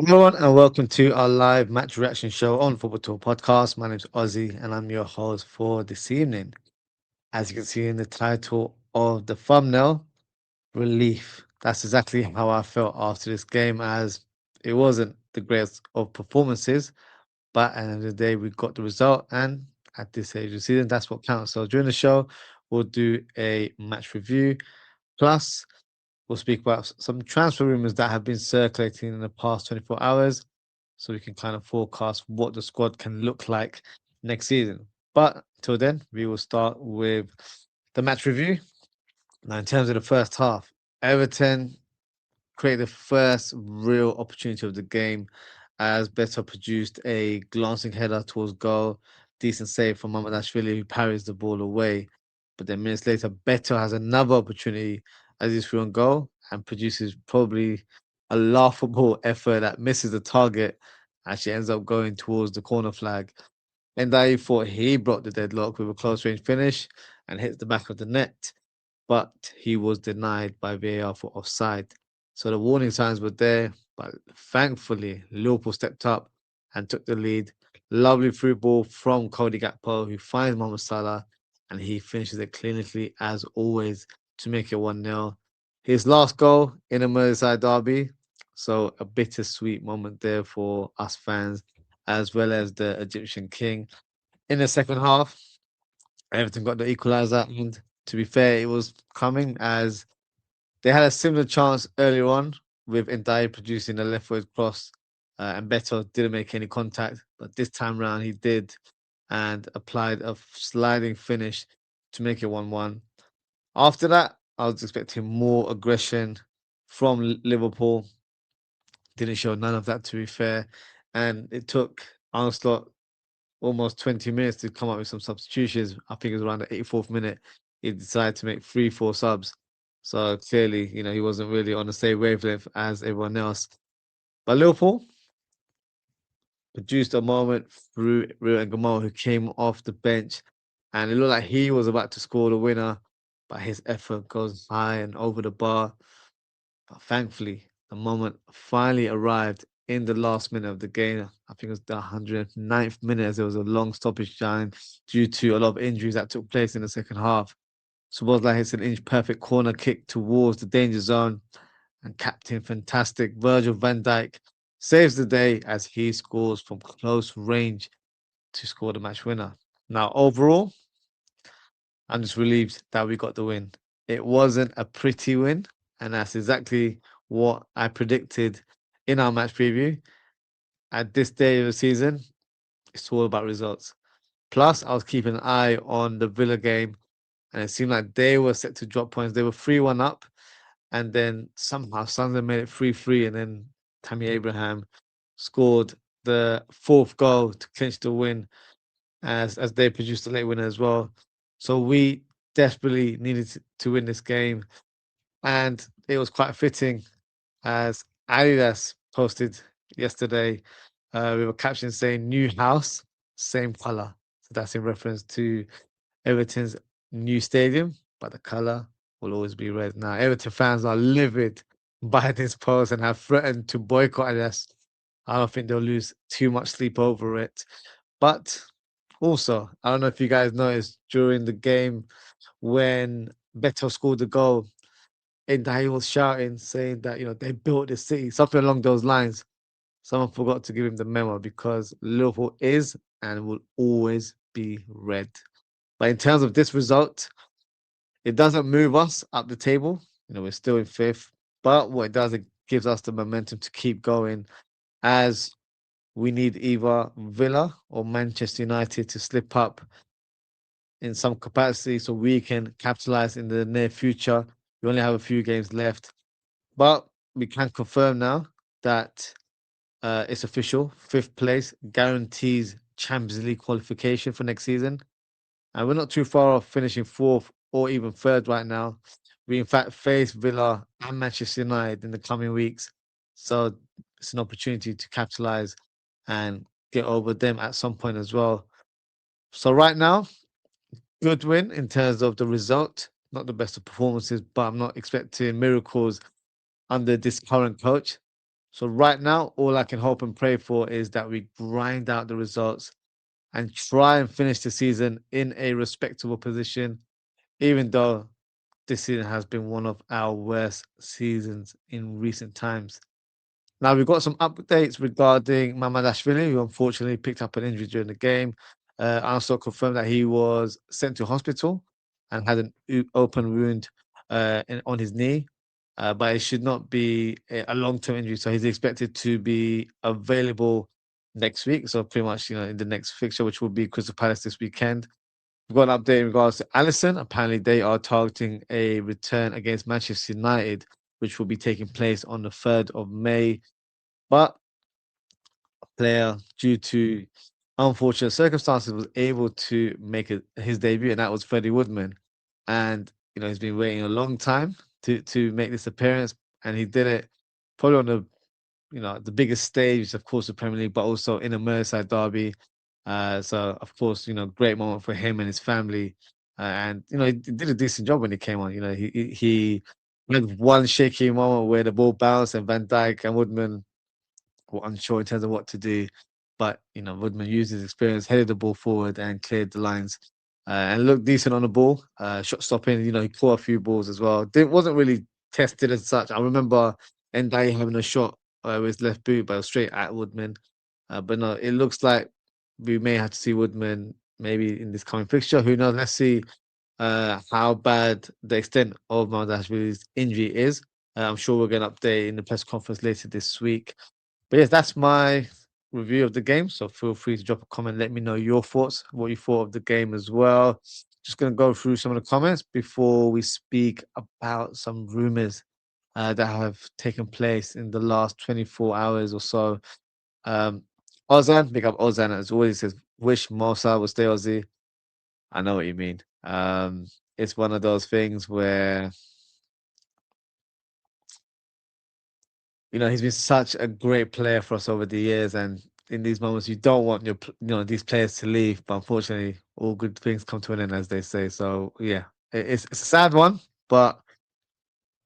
Everyone, and welcome to our live match reaction show on Football Talk Podcast. My name's Ozzie, and I'm your host for this evening. As you can see in the title of the thumbnail, relief. That's exactly how I felt after this game, as it wasn't the greatest of performances, but at the end of the day, we got the result, and at this stage of the season, that's what counts. So during the show, we'll do a match review. Plus, we'll speak about some transfer rumors that have been circulating in the past 24 hours so we can kind of forecast what the squad can look like next season. But till then, we will start with the match review. Now, in terms of the first half, Everton created the first real opportunity of the game as Beto produced a glancing header towards goal. Decent save from Mamardashvili, who parries the ball away. But then minutes later, Beto has another opportunity as he's through on goal and produces probably a laughable effort that misses the target. Actually ends up going towards the corner flag. And I thought he broke the deadlock with a close range finish and hits the back of the net, but he was denied by VAR for offside. So the warning signs were there, but thankfully Liverpool stepped up and took the lead. Lovely through ball from Cody Gakpo, who finds Mohamed Salah, and he finishes it clinically as always to make it 1-0. His last goal in a Merseyside derby, so a bittersweet moment there for us fans, as well as the Egyptian king. In the second half, Everton got the equaliser, and to be fair, it was coming as they had a similar chance earlier on with Ndai producing a left-footed cross, and Beto didn't make any contact, but this time round he did and applied a sliding finish to make it 1-1. After that, I was expecting more aggression from Liverpool. Didn't show none of that, to be fair, and it took Armstrong almost 20 minutes to come up with some substitutions. I think it was around the 84th minute. He decided to make 3-4 subs. So clearly, he wasn't really on the same wavelength as everyone else. But Liverpool produced a moment through Rio Gamal, who came off the bench, and it looked like he was about to score the winner, but his effort goes high and over the bar. But thankfully, the moment finally arrived in the last minute of the game. I think it was the 109th minute, as there was a long stoppage time due to a lot of injuries that took place in the second half. Szoboszlai hits an inch perfect corner kick towards the danger zone, and Captain Fantastic Virgil van Dijk saves the day as he scores from close range to score the match winner. Now, overall, I'm just relieved that we got the win. It wasn't a pretty win, and that's exactly what I predicted in our match preview. At this day of the season, it's all about results. Plus, I was keeping an eye on the Villa game, and it seemed like they were set to drop points. They were 3-1 up, and then somehow Sunderland made it 3-3, and then Tammy Abraham scored the fourth goal to clinch the win as they produced the late winner as well. So we desperately needed to win this game, and it was quite fitting as Adidas posted yesterday with a caption saying "New house, same color." So that's in reference to Everton's new stadium, but the color will always be red. Now, Everton fans are livid by this post and have threatened to boycott Adidas. I don't think they'll lose too much sleep over it. But also, I don't know if you guys noticed during the game when Beto scored the goal, and he was shouting, saying that they built the city, something along those lines. Someone forgot to give him the memo because Liverpool is and will always be red. But in terms of this result, it doesn't move us up the table. We're still in fifth. But what it does, it gives us the momentum to keep going as we need either Villa or Manchester United to slip up in some capacity so we can capitalize in the near future. We only have a few games left. But we can confirm now that it's official. Fifth place guarantees Champions League qualification for next season. And we're not too far off finishing fourth or even third right now. We, in fact, face Villa and Manchester United in the coming weeks. So it's an opportunity to capitalize and get over them at some point as well. So right now, good win in terms of the result. Not the best of performances, but I'm not expecting miracles under this current coach. So right now, all I can hope and pray for is that we grind out the results and try and finish the season in a respectable position, even though this season has been one of our worst seasons in recent times. Now we've got some updates regarding Mamadashvili, who unfortunately picked up an injury during the game. I also confirmed that he was sent to hospital and had an open wound on his knee, but it should not be a long-term injury. So he's expected to be available next week. So pretty much, in the next fixture, which will be Crystal Palace this weekend. We've got an update in regards to Alisson. Apparently, they are targeting a return against Manchester United, which will be taking place on the 3rd of May. But a player, due to unfortunate circumstances, was able to make his debut, and that was Freddie Woodman. And he's been waiting a long time to make this appearance, and he did it probably on the biggest stage, of course, the Premier League, but also in a Merseyside derby. So of course, great moment for him and his family. And he did a decent job when he came on. He had one shaky moment where the ball bounced and Van Dijk and Woodman were unsure in terms of what to do. But Woodman used his experience, headed the ball forward and cleared the lines. And looked decent on the ball. Shot stopping, he caught a few balls as well. Wasn't really tested as such. I remember Ndai having a shot with his left boot, but it was straight at Woodman. But no, it looks like we may have to see Woodman maybe in this coming fixture. Who knows? Let's see how bad the extent of Mamadashvili's injury is. I'm sure we'll get an update in the press conference later this week. But yes, that's my review of the game. So feel free to drop a comment. Let me know your thoughts, what you thought of the game as well. Just going to go through some of the comments before we speak about some rumors that have taken place in the last 24 hours or so. Ozan, big up Ozan as always. Says, wish Mo Salah would stay Ozzie. I know what you mean. It's one of those things where he's been such a great player for us over the years, and in these moments, you don't want these players to leave, but unfortunately, all good things come to an end, as they say. So yeah, it's a sad one, but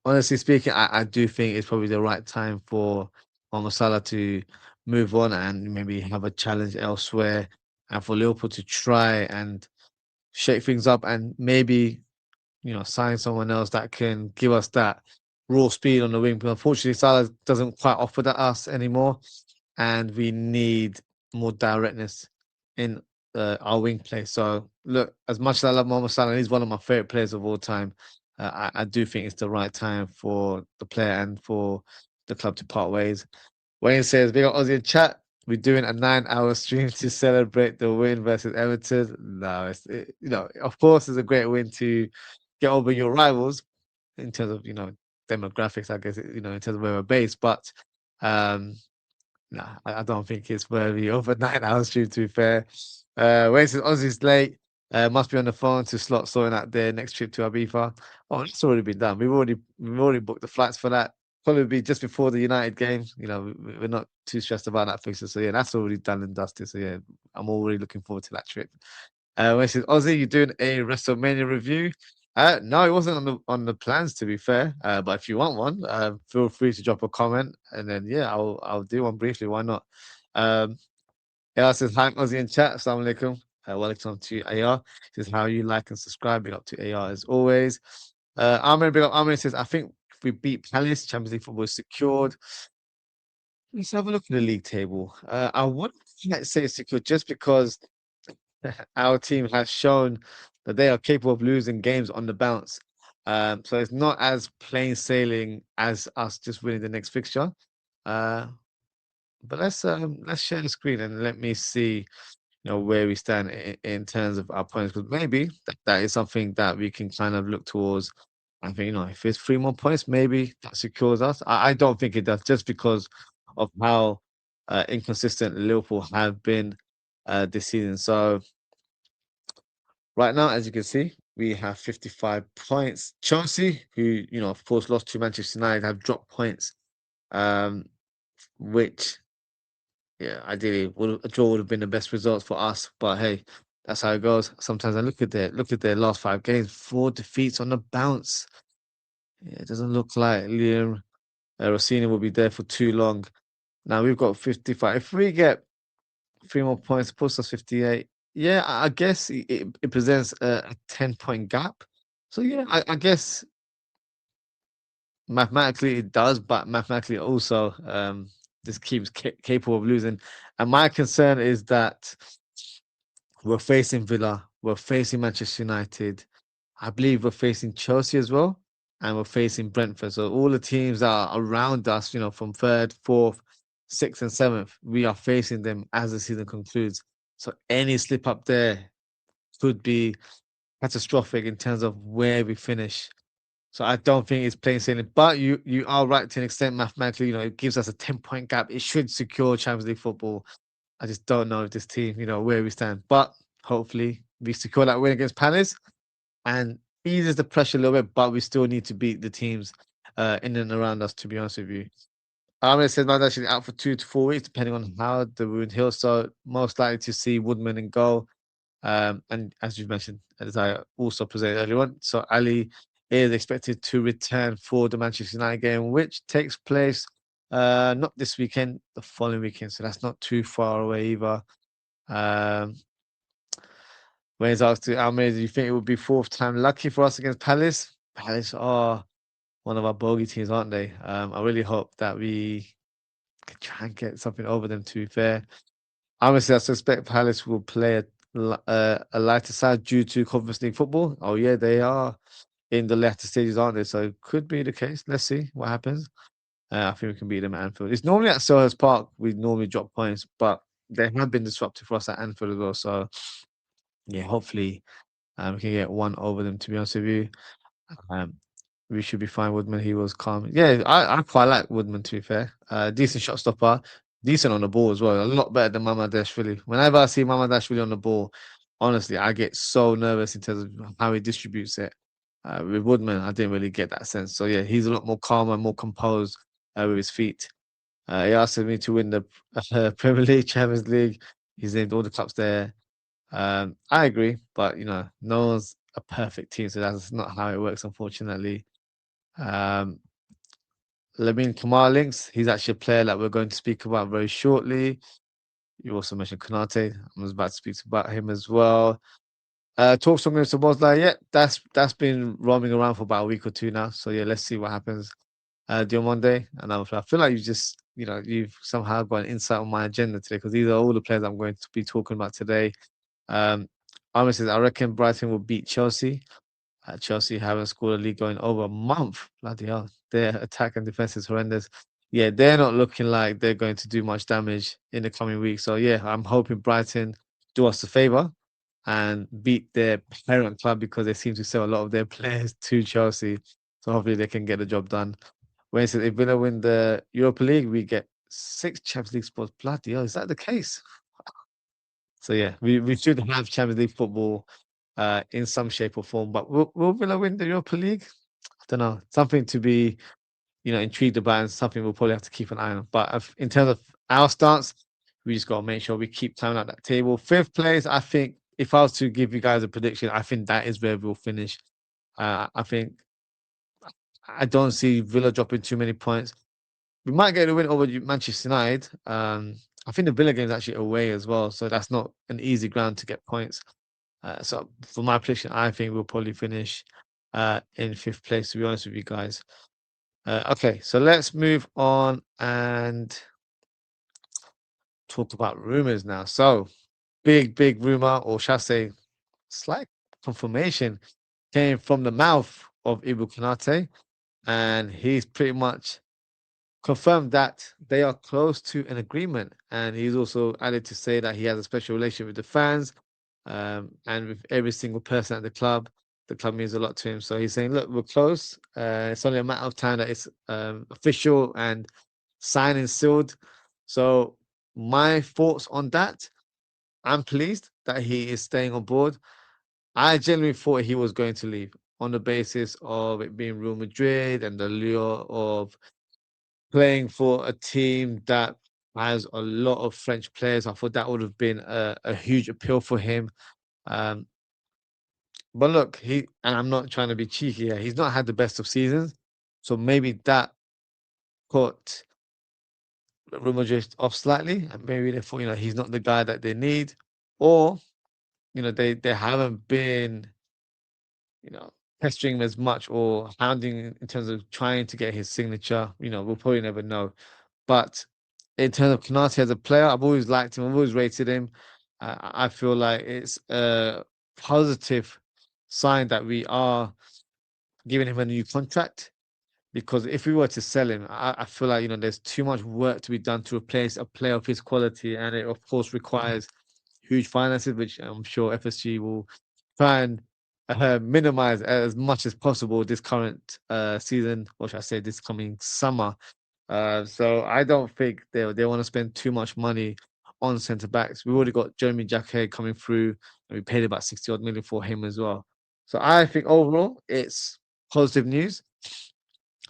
honestly speaking, I do think it's probably the right time for Mohamed Salah to move on and maybe have a challenge elsewhere, and for Liverpool to try and shake things up and maybe sign someone else that can give us that raw speed on the wing. But unfortunately, Salah doesn't quite offer that us anymore, and we need more directness in our wing play. So, look, as much as I love Mohamed Salah, he's one of my favorite players of all time. I do think it's the right time for the player and for the club to part ways. Wayne says, "Big up Ozzie in chat. We're doing a 9-hour stream to celebrate the win versus Everton." No, of course, it's a great win to get over your rivals in terms of demographics. I guess in terms of where we're based, but um, nah, I don't think it's worthy of a 9-hour stream. To be fair, Wayne says Ozzie's late. Must be on the phone to slot sorting out their next trip to Ibiza. Oh, it's already been done. We've already booked the flights for that. Probably be just before the United game. We're not too stressed about that fixture. So yeah, that's already done and dusted. So yeah, I'm already looking forward to that trip. When she says, Ozzie, you doing a WrestleMania review? No, it wasn't on the plans, to be fair. But if you want one, feel free to drop a comment, and then yeah, I'll do one briefly. Why not? Um, AR says, hi, Ozzie in chat. Assalamu alaikum. Welcome to AR. Says, how you like and subscribe. Big up to AR as always. Amir, big up Amir says, I think if we beat Palace, Champions League football is secured. Let's have a look at the league table. I wouldn't quite say it's secure just because our team has shown that they are capable of losing games on the bounce. So it's not as plain sailing as us just winning the next fixture. But let's share the screen and let me see where we stand in terms of our points, because maybe that is something that we can kind of look towards. I think if it's 3 more points, maybe that secures us. I don't think it does, just because of how inconsistent Liverpool have been this season. So right now, as you can see, we have 55 points. Chelsea, who of course lost to Manchester United, have dropped points, which yeah, ideally a draw would have been the best results for us. But hey, that's how it goes. Sometimes I look at their last 5 games, 4 defeats on the bounce. Yeah, it doesn't look like Liam Rossini will be there for too long. Now we've got 55. If we get 3 more points, puts us 58. Yeah, I guess it presents a 10-point gap. So yeah, I guess mathematically it does, but mathematically also this keeps capable of losing. And my concern is that we're facing Villa, we're facing Manchester United. I believe we're facing Chelsea as well, and we're facing Brentford. So all the teams that are around us, from third, fourth, sixth, and seventh, we are facing them as the season concludes. So any slip up there could be catastrophic in terms of where we finish. So I don't think it's plain sailing. But you are right to an extent mathematically. It gives us a 10-point gap. It should secure Champions League football. I just don't know if this team, where we stand. But hopefully we secure that win against Palace and eases the pressure a little bit. But we still need to beat the teams in and around us. To be honest with you, Ahmed says Man's actually out for 2 to 4 weeks, depending on how the wound heals. So most likely to see Woodman in goal. And as you mentioned, as I also presented earlier on, so Ali is expected to return for the Manchester United game, which takes place not this weekend, the following weekend. So that's not too far away either. Um, when he's asked to Almeida, do you think it would be fourth time lucky for us against Palace? Palace are one of our bogey teams, aren't they? I really hope that we can try and get something over them, to be fair. Honestly, I suspect Palace will play a lighter side due to Conference League football. Oh yeah, they are in the latter stages, aren't they? So it could be the case. Let's see what happens. I think we can beat them at Anfield. It's normally at Selhurst Park. We normally drop points, but they have been disruptive for us at Anfield as well. So yeah, hopefully we can get one over them. To be honest with you, um, we should be fine. Woodman, he was calm. Yeah, I quite like Woodman, to be fair. Decent shot stopper, decent on the ball as well. A lot better than Mamadashvili. Whenever I see Mamadashvili on the ball, honestly, I get so nervous in terms of how he distributes it. With Woodman, I didn't really get that sense. So yeah, he's a lot more calm and more composed with his feet. He asked me to win the Premier League, Champions League. He's named all the clubs there. I agree, but no one's a perfect team, so that's not how it works, unfortunately. Um, Lamine Kamara links. He's actually a player that we're going to speak about very shortly. You also mentioned Konate. I was about to speak about him as well. Talks from Mr. Bosla. Yeah, that's been roaming around for about a week or two now. So yeah, let's see what happens. Monday, and I feel like you've somehow got an insight on my agenda today because these are all the players I'm going to be talking about today. Ahmed says I reckon Brighton will beat Chelsea. Chelsea haven't scored a league going over a month. Bloody hell. Their attack and defense is horrendous. Yeah, they're not looking like they're going to do much damage in the coming weeks. So, yeah, I'm hoping Brighton do us a favour and beat their parent club because they seem to sell a lot of their players to Chelsea. So, hopefully, they can get the job done. When it says if Villa win the Europa League, we get 6 Champions League spots. Bloody hell, is that the case? So yeah, we should have Champions League football in some shape or form. But will Villa win the Europa League? I don't know. Something to be intrigued about, and something we'll probably have to keep an eye on. But in terms of our stance, we just got to make sure we keep climbing up that table. Fifth place, I think. If I was to give you guys a prediction, I think that is where we'll finish. I think I don't see Villa dropping too many points. We might get a win over Manchester United. I think the Villa game is actually away as well, so that's not an easy ground to get points. So for my prediction, I think we'll probably finish in fifth place. To be honest with you guys. Okay, so let's move on and talk about rumors now. So big rumor, or shall I say, slight confirmation came from the mouth of Ibu Konate, and he's pretty much confirmed that they are close to an agreement. And he's also added to say that he has a special relationship with the fans and with every single person at the club. The club means a lot to him. So he's saying, look, we're close. It's only a matter of time that it's official and signed and sealed. So my thoughts on that, I'm pleased that he is staying on board. I genuinely thought he was going to leave on the basis of it being Real Madrid and the lure of playing for a team that has a lot of French players. I thought that would have been a huge appeal for him. Um, but look, and I'm not trying to be cheeky here, he's not had the best of seasons. So maybe that put Real Madrid off slightly, and maybe they thought, he's not the guy that they need, or they haven't been, you know, pestering him as much or hounding in terms of trying to get his signature. We'll probably never know. But in terms of Konate as a player, I've always liked him. I've always rated him. I feel like it's a positive sign that we are giving him a new contract. Because if we were to sell him, I feel like there's too much work to be done to replace a player of his quality, and it of course requires huge finances, which I'm sure FSG will try and minimize as much as possible this current season, or should I say, this coming summer. So I don't think they want to spend too much money on centre backs. We've already got Jeremy Jacquet coming through, and we paid about 60 odd million for him as well. So I think overall it's positive news.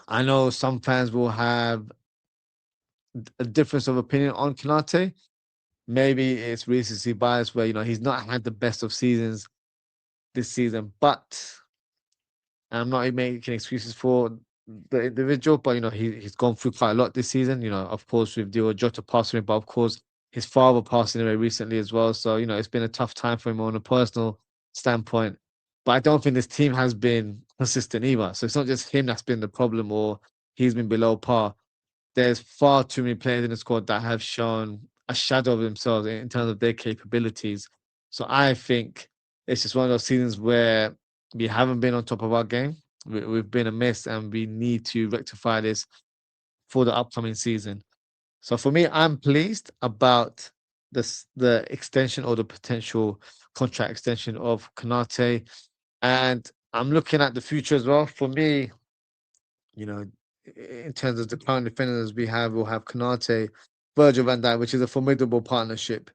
I know some fans will have a difference of opinion on Konate. Maybe it's recency bias where he's not had the best of seasons this season, but I'm not making excuses for the individual, but he's gone through quite a lot this season. Of course, with Diogo Jota passing away, but of course his father passing away recently as well. So it's been a tough time for him on a personal standpoint. But I don't think this team has been consistent either. So it's not just him that's been the problem, or he's been below par. There's far too many players in the squad that have shown a shadow of themselves in terms of their capabilities. So I think it's just one of those seasons where we haven't been on top of our game. We've been amiss, and we need to rectify this for the upcoming season. So for me, I'm pleased about the extension or the potential contract extension of Konate, and I'm looking at the future as well. For me, you know, in terms of the current defenders we have, we'll have Konate, Virgil van Dijk, which is a formidable partnership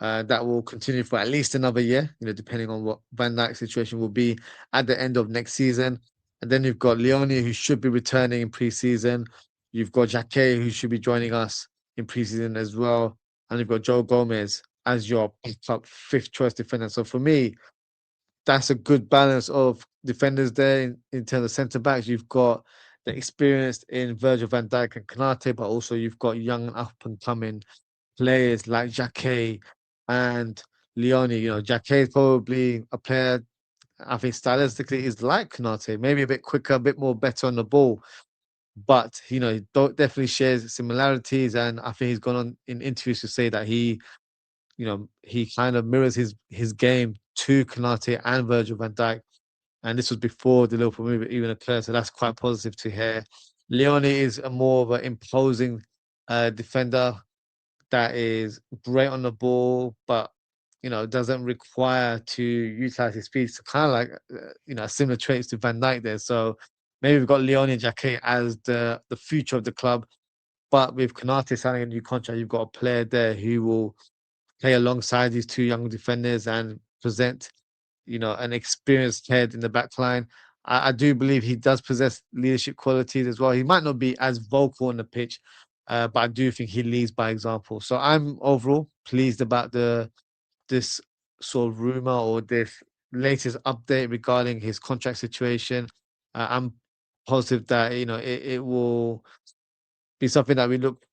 that will continue for at least another year, depending on what Van Dijk's situation will be at the end of next season. And then you've got Leone, who should be returning in preseason. You've got Jacquet, who should be joining us in preseason as well. And you've got Joe Gomez as your top fifth choice defender. So for me, that's a good balance of defenders there in terms of centre backs. You've got the experience in Virgil van Dijk and Konate, but also you've got young and up and coming players like Jacquet and Leone. Jacquet is probably a player I think stylistically is like Konate, maybe a bit quicker, a bit more better on the ball. But he definitely shares similarities, and I think he's gone on in interviews to say that he kind of mirrors his game to Konate and Virgil van Dijk. And this was before the Liverpool move even occurred, so that's quite positive to hear. Leone is a more of an imposing defender that is great on the ball, but doesn't require to utilize his speed. So kind of like similar traits to Van Dijk there. So maybe we've got Leone and Jacquet as the future of the club, but with Konate signing a new contract, you've got a player there who will play alongside these two young defenders and present, an experienced head in the back line. I do believe he does possess leadership qualities as well. He might not be as vocal on the pitch, but I do think he leads by example. So I'm overall pleased about this sort of rumor or this latest update regarding his contract situation. I'm positive that it will be something that we look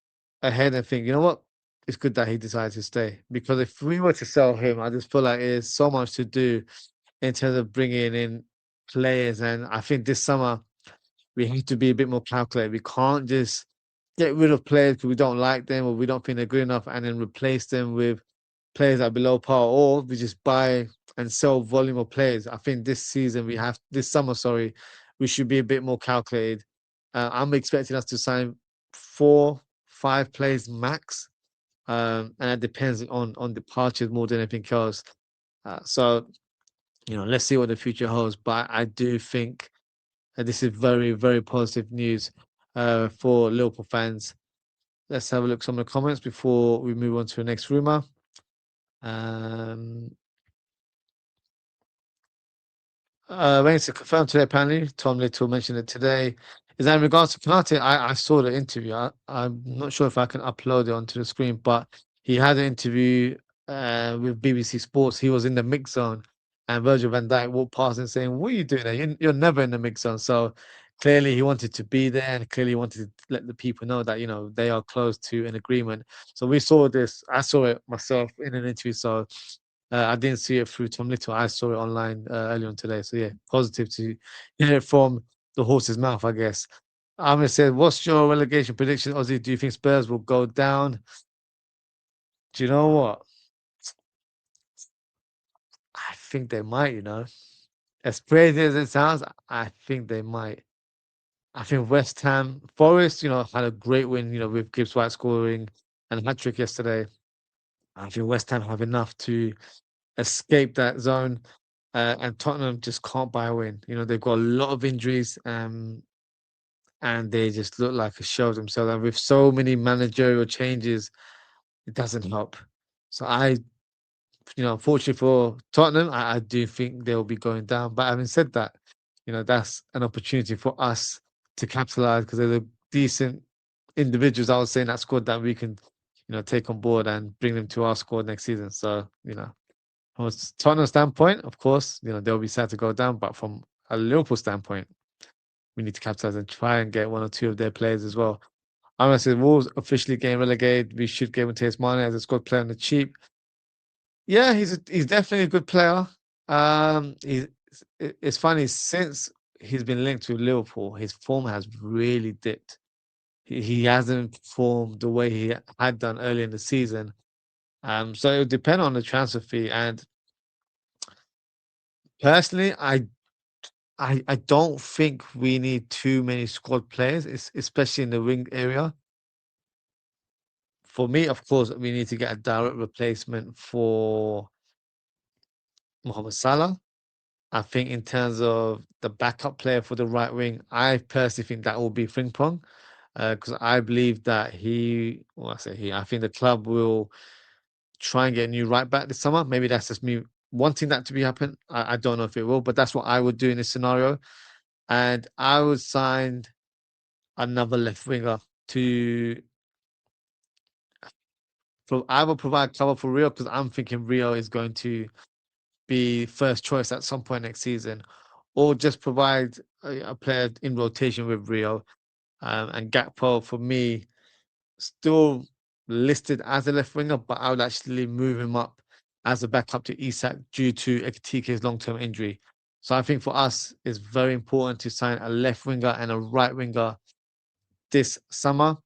ahead and think, you know what, it's good that he decided to stay. Because if we were to sell him, I just feel like there's so much to do in terms of bringing in players. And I think this summer we have to be a bit more calculated. We can't just get rid of players because we don't like them or we don't think they're good enough and then replace them with players that are below par, or we just buy and sell volume of players. I think this summer, sorry, we should be a bit more calculated. I'm expecting us to sign 4, 5 players max, and it depends on departures more than anything else. So let's see what the future holds. But I do think this is very, very positive news for Liverpool fans. Let's have a look at some of the comments before we move on to the next rumor. Wayne to confirm today, apparently. Tom Little mentioned it today. Is that in regards to Konate? I saw the interview. I'm not sure if I can upload it onto the screen, but he had an interview with BBC Sports. He was in the mix zone, and Virgil van Dijk walked past and saying, "What are you doing there? You're never in the mix zone." So clearly he wanted to be there, and clearly he wanted to let the people know that they are close to an agreement. So we saw this. I saw it myself in an interview. So I didn't see it through Tom Little. I saw it online earlier on today. So yeah, positive to hear it from the horse's mouth, I guess. I'm gonna say, what's your relegation prediction, Ozzy? Do you think Spurs will go down? Do you know what? I think they might. As crazy as it sounds, I think they might. I think West Ham Forest, had a great win, with Gibbs White scoring and a hat trick yesterday. I think West Ham have enough to escape that zone, and Tottenham just can't buy a win. They've got a lot of injuries, and they just look like a show of themselves. And with so many managerial changes, it doesn't help. So unfortunately for Tottenham, I do think they'll be going down. But having said that, that's an opportunity for us to capitalize because they're the decent individuals, I would say, in that squad that we can, take on board and bring them to our squad next season. So, from a Tottenham standpoint, of course, they'll be sad to go down. But from a Liverpool standpoint, we need to capitalize and try and get one or two of their players as well. I'm gonna say Wolves officially getting relegated. We should get Matthias Mane as a squad player on the cheap. Yeah, he's definitely a good player. It's funny since he's been linked to Liverpool, his form has really dipped. He hasn't performed the way he had done early in the season. So it would depend on the transfer fee. And personally, I don't think we need too many squad players, especially in the wing area. For me, of course, we need to get a direct replacement for Mohamed Salah. I think in terms of the backup player for the right wing, I personally think that will be Frimpong, because I believe that I say I think the club will try and get a new right back this summer. Maybe that's just me wanting that to be happen. I don't know if it will, but that's what I would do in this scenario. And I would sign another left winger to I will provide cover for Rio because I'm thinking Rio is going to be first choice at some point next season, or just provide a player in rotation with Rio. And Gakpo, for me, still listed as a left winger, but I would actually move him up as a backup to Isak due to Ekitike's long-term injury. So I think for us, it's very important to sign a left winger and a right winger this summer.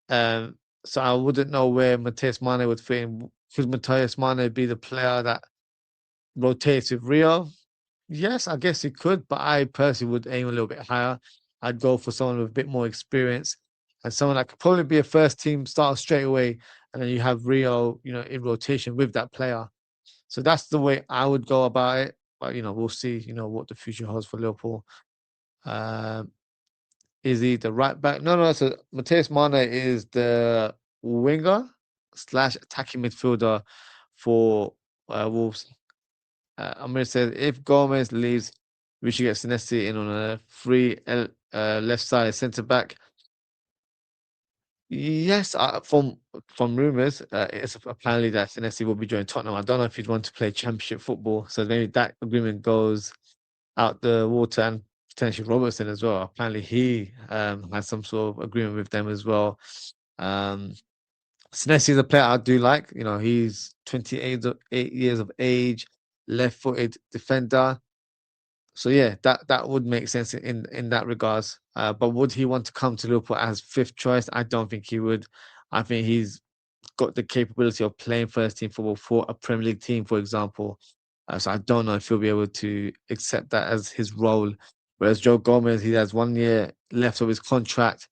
So I wouldn't know where Matthias Mane would fit in. Could Matthias Mane be the player that rotates with Rio? Yes, I guess he could, but I personally would aim a little bit higher. I'd go for someone with a bit more experience and someone that could probably be a first team starter straight away. And then you have Rio, in rotation with that player. So that's the way I would go about it. But we'll see, what the future holds for Liverpool. Um, is he the right back? No. So Matthias Mane is the winger slash attacking midfielder for Wolves. I'm going to say if Gomez leaves, we should get Senesi in on a free left side centre back. Yes, from rumors, it's apparently that Senesi will be joining Tottenham. I don't know if he'd want to play Championship football, so maybe that agreement goes out the water, and potentially Robertson as well. Apparently, he has some sort of agreement with them as well. Senesi is a player I do like. He's 8 years of age, left-footed defender. So yeah, that would make sense in that regards. But would he want to come to Liverpool as fifth choice? I don't think he would. I think he's got the capability of playing first team football for a Premier League team, for example. So I don't know if he'll be able to accept that as his role. Whereas Joe Gomez, he has 1 year left of his contract.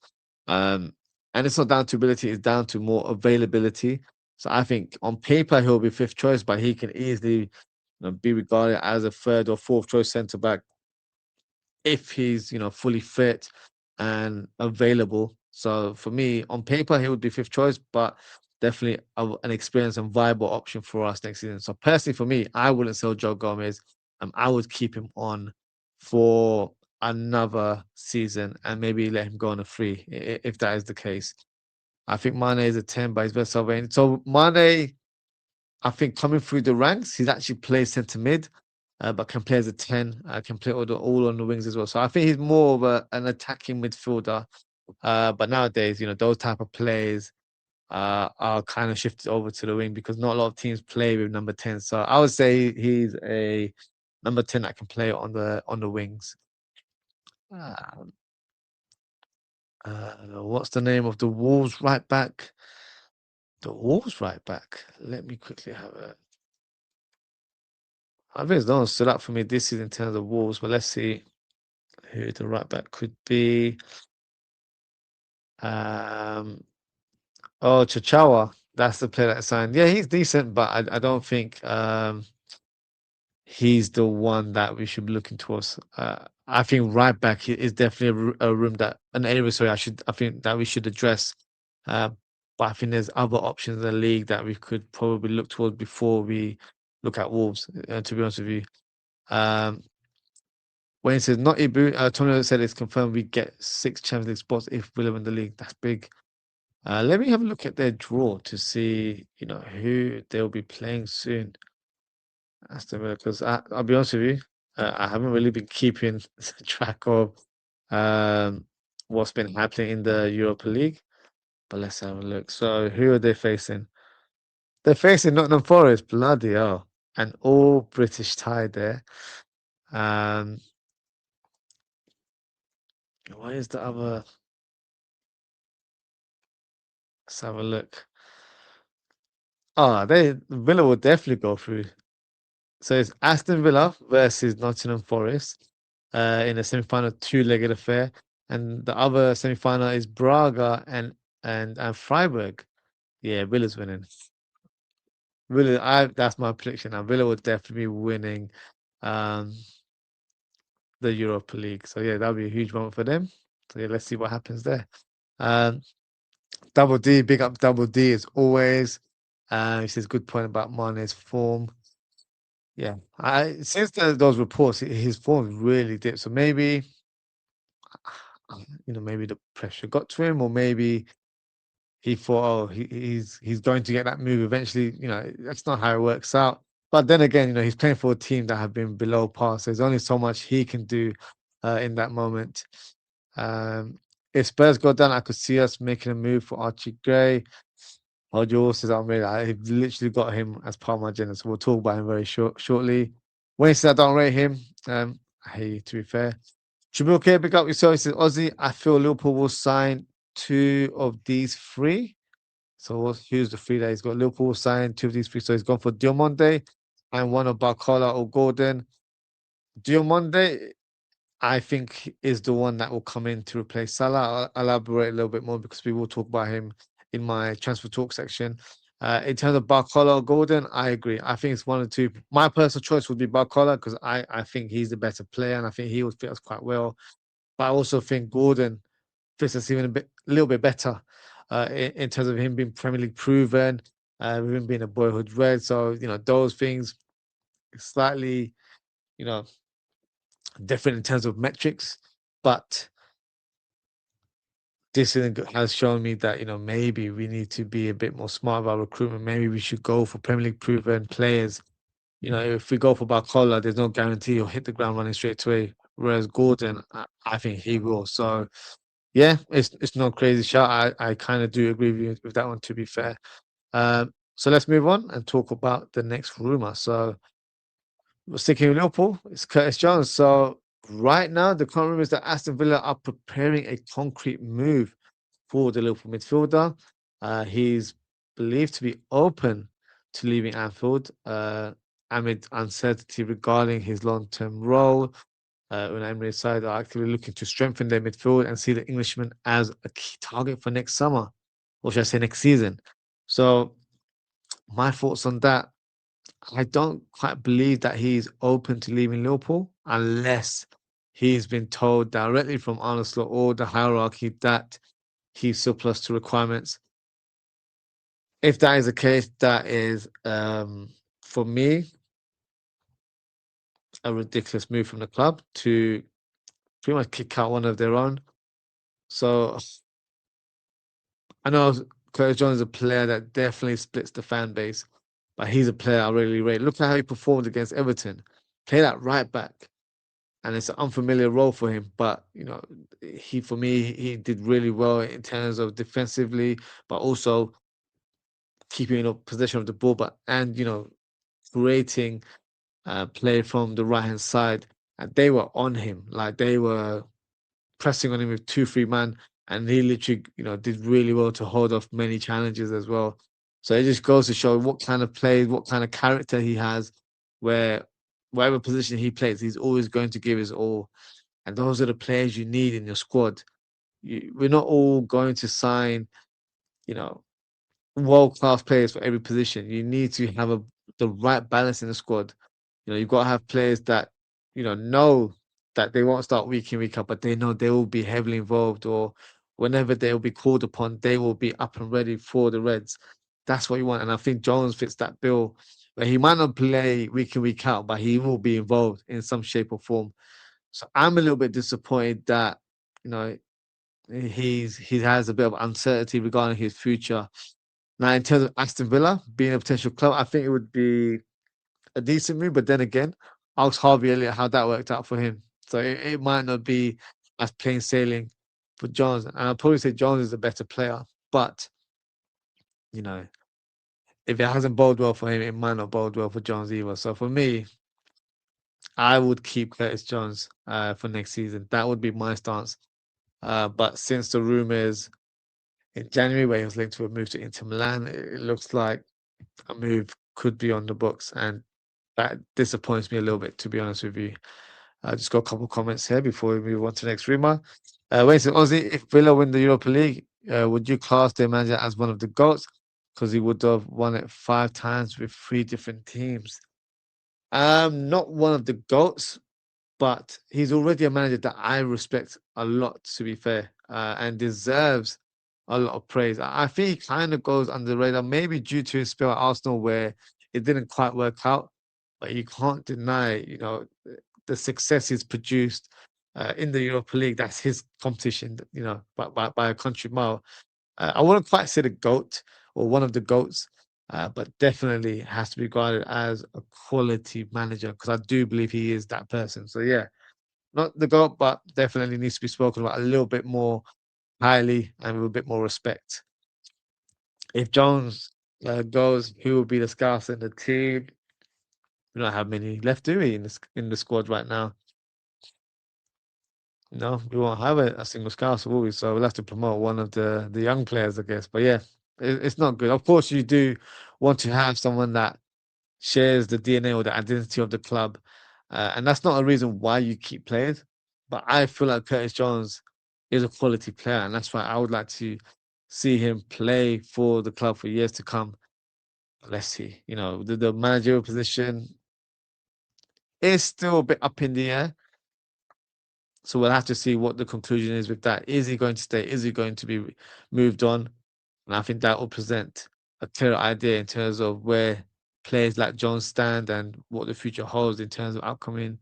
And it's not down to ability, it's down to more availability. So I think on paper he'll be fifth choice, but he can easily be regarded as a third or fourth choice centre back if he's fully fit and available. So for me, on paper, he would be fifth choice, but definitely an experienced and viable option for us next season. So personally, for me, I wouldn't sell Joe Gomez. I would keep him on for another season and maybe let him go on a free if that is the case. I think Mane is a 10, but he's best self. So Mane, I think coming through the ranks, he's actually played centre mid. but can play as a 10, can play all on the wings as well. So I think he's more of an attacking midfielder. But nowadays, those type of players are kind of shifted over to the wing because not a lot of teams play with number 10. So I would say he's a number 10 that can play on the wings. Um, what's the name of the Wolves right back? The Wolves right back. Let me quickly have a. I think it's no one stood up for me this season in terms of Wolves, but let's see who the right back could be. Um, oh, Chachawa. That's the player that signed. Yeah, he's decent, but I don't think he's the one that we should be looking towards. I think right back is definitely a room that an area. Sorry, I think that we should address. Uh, but I think there's other options in the league that we could probably look towards before we look at Wolves. To be honest with you, um, Wayne says not Ibu. Antonio said it's confirmed we get 6 Champions League spots if we win the league. That's big. Let me have a look at their draw to see, who they'll be playing soon. Aston Villa, because I'll be honest with you, I haven't really been keeping track of um, what's been happening in the Europa League. But let's have a look. So, who are they facing? They're facing Nottingham Forest. Bloody hell! An all British tie there. Um, what is the other? Let's have a look. Oh, Villa will definitely go through. So it's Aston Villa versus Nottingham Forest in a semi-final two-legged affair, and the other semi-final is Braga and Freiburg. Yeah, Villa's winning. That's my prediction. Now Villa will definitely be winning um, the Europa League. So yeah, that'll be a huge moment for them. So yeah, let's see what happens there. Um, Double D, big up Double D as always. He says good point about Mane's form. Yeah, since those reports, his form really dipped. So maybe, maybe the pressure got to him, or maybe he thought, oh, he's going to get that move eventually. That's not how it works out. But then again, he's playing for a team that have been below par, so there's only so much he can do in that moment. Um, if Spurs go down, I could see us making a move for Archie Gray. Ojo says I've literally got him as part of my agenda, so we'll talk about him very shortly. Wayne says I don't rate him. I hate you, to be fair. Jabril K, pick up yourself. He says, Ozzie, I feel Liverpool will sign 2 of these 3. So here's the 3 that he's got. Liverpool will sign 2 of these 3. So he's gone for Diomande and one of Barcola or Gordon. Diomande, I think, is the one that will come in to replace Salah. I'll elaborate a little bit more because we will talk about him in my transfer talk section. In terms of Barcola or Gordon, I agree. I think it's one of the two. My personal choice would be Barcola because I think he's the better player and I think he would fit us quite well. But I also think Gordon fits us even a little bit better in terms of him being Premier League proven, with him being a boyhood red. So those things slightly you know different in terms of metrics, but this has shown me that maybe we need to be a bit more smart about recruitment. Maybe we should go for Premier League proven players. If we go for Barcola, there's no guarantee he'll hit the ground running straight away. Whereas Gordon, I think he will. So yeah, it's no crazy shot. I kind of do agree with you with that one. To be fair, so let's move on and talk about the next rumor. So we're sticking with Liverpool. It's Curtis Jones. So right now, the current rumor is that Aston Villa are preparing a concrete move for the Liverpool midfielder. He's believed to be open to leaving Anfield amid uncertainty regarding his long-term role. Unai Emery's side are actively looking to strengthen their midfield and see the Englishman as a key target for next summer, or should I say next season. So my thoughts on that, I don't quite believe that he's open to leaving Liverpool unless he's been told directly from Arne Slot or the hierarchy that he's surplus to requirements. If that is the case, that is, for me, a ridiculous move from the club to pretty much kick out one of their own. So I know Curtis Jones is a player that definitely splits the fan base, but he's a player I really rate. Look at how he performed against Everton. play that right back, and it's an unfamiliar role for him. But for me, he did really well in terms of defensively, but also keeping possession of the ball, and creating play from the right hand side. And they were on him, like they were pressing on him with 2, 3 man, and he literally did really well to hold off many challenges as well. So it just goes to show what kind of play, what kind of character he has, where whatever position he plays, he's always going to give his all. And those are the players you need in your squad. We're not all going to sign, you know, world class players for every position. You need to have the right balance in the squad. You've got to have players that know that they won't start week in week out, but they know they will be heavily involved, or whenever they will be called upon, they will be up and ready for the Reds. That's what you want, and I think Jones fits that bill. Where he might not play week in week out, but he will be involved in some shape or form. So I'm a little bit disappointed that you know he has a bit of uncertainty regarding his future. Now, in terms of Aston Villa being a potential club, I think it would be a decent move. But then again, ask Harvey Elliott how that worked out for him. So it might not be as plain sailing for Jones. And I'll probably say Jones is a better player. But, you know, if it hasn't bode well for him, it might not bode well for Jones either. So for me, I would keep Curtis Jones for next season. That would be my stance. But since the rumors in January where he was linked to a move to Inter Milan, it looks like a move could be on the books. And that disappoints me a little bit, to be honest with you. I just got a couple of comments here before we move on to the next rumor. Wayne said, Ozzie, if Villa win the Europa League, would you class their manager as one of the GOATs? Because he would have won it 5 times with 3 different teams. Not one of the GOATs, but he's already a manager that I respect a lot, to be fair, and deserves a lot of praise. I think he kind of goes under the radar, maybe due to his spell at Arsenal where it didn't quite work out. But you can't deny, the success he's produced in the Europa League. That's his competition, by a country mile. I wouldn't quite say the GOAT or one of the GOATs, but definitely has to be regarded as a quality manager because I do believe he is that person. So, yeah, not the GOAT, but definitely needs to be spoken about a little bit more highly and with a bit more respect. If Jones goes, who will be the scouts in the team? We don't have many left, do we, in the squad right now? No, we won't have a single scout, will we? So we'll have to promote one of the young players, I guess. But yeah, it's not good. Of course, you do want to have someone that shares the DNA or the identity of the club, and that's not a reason why you keep players. But I feel like Curtis Jones is a quality player, and that's why I would like to see him play for the club for years to come. Let's see. The managerial position is still a bit up in the air. So we'll have to see what the conclusion is with that. Is he going to stay? Is he going to be moved on? And I think that will present a clearer idea in terms of where players like John stand and what the future holds in terms of upcoming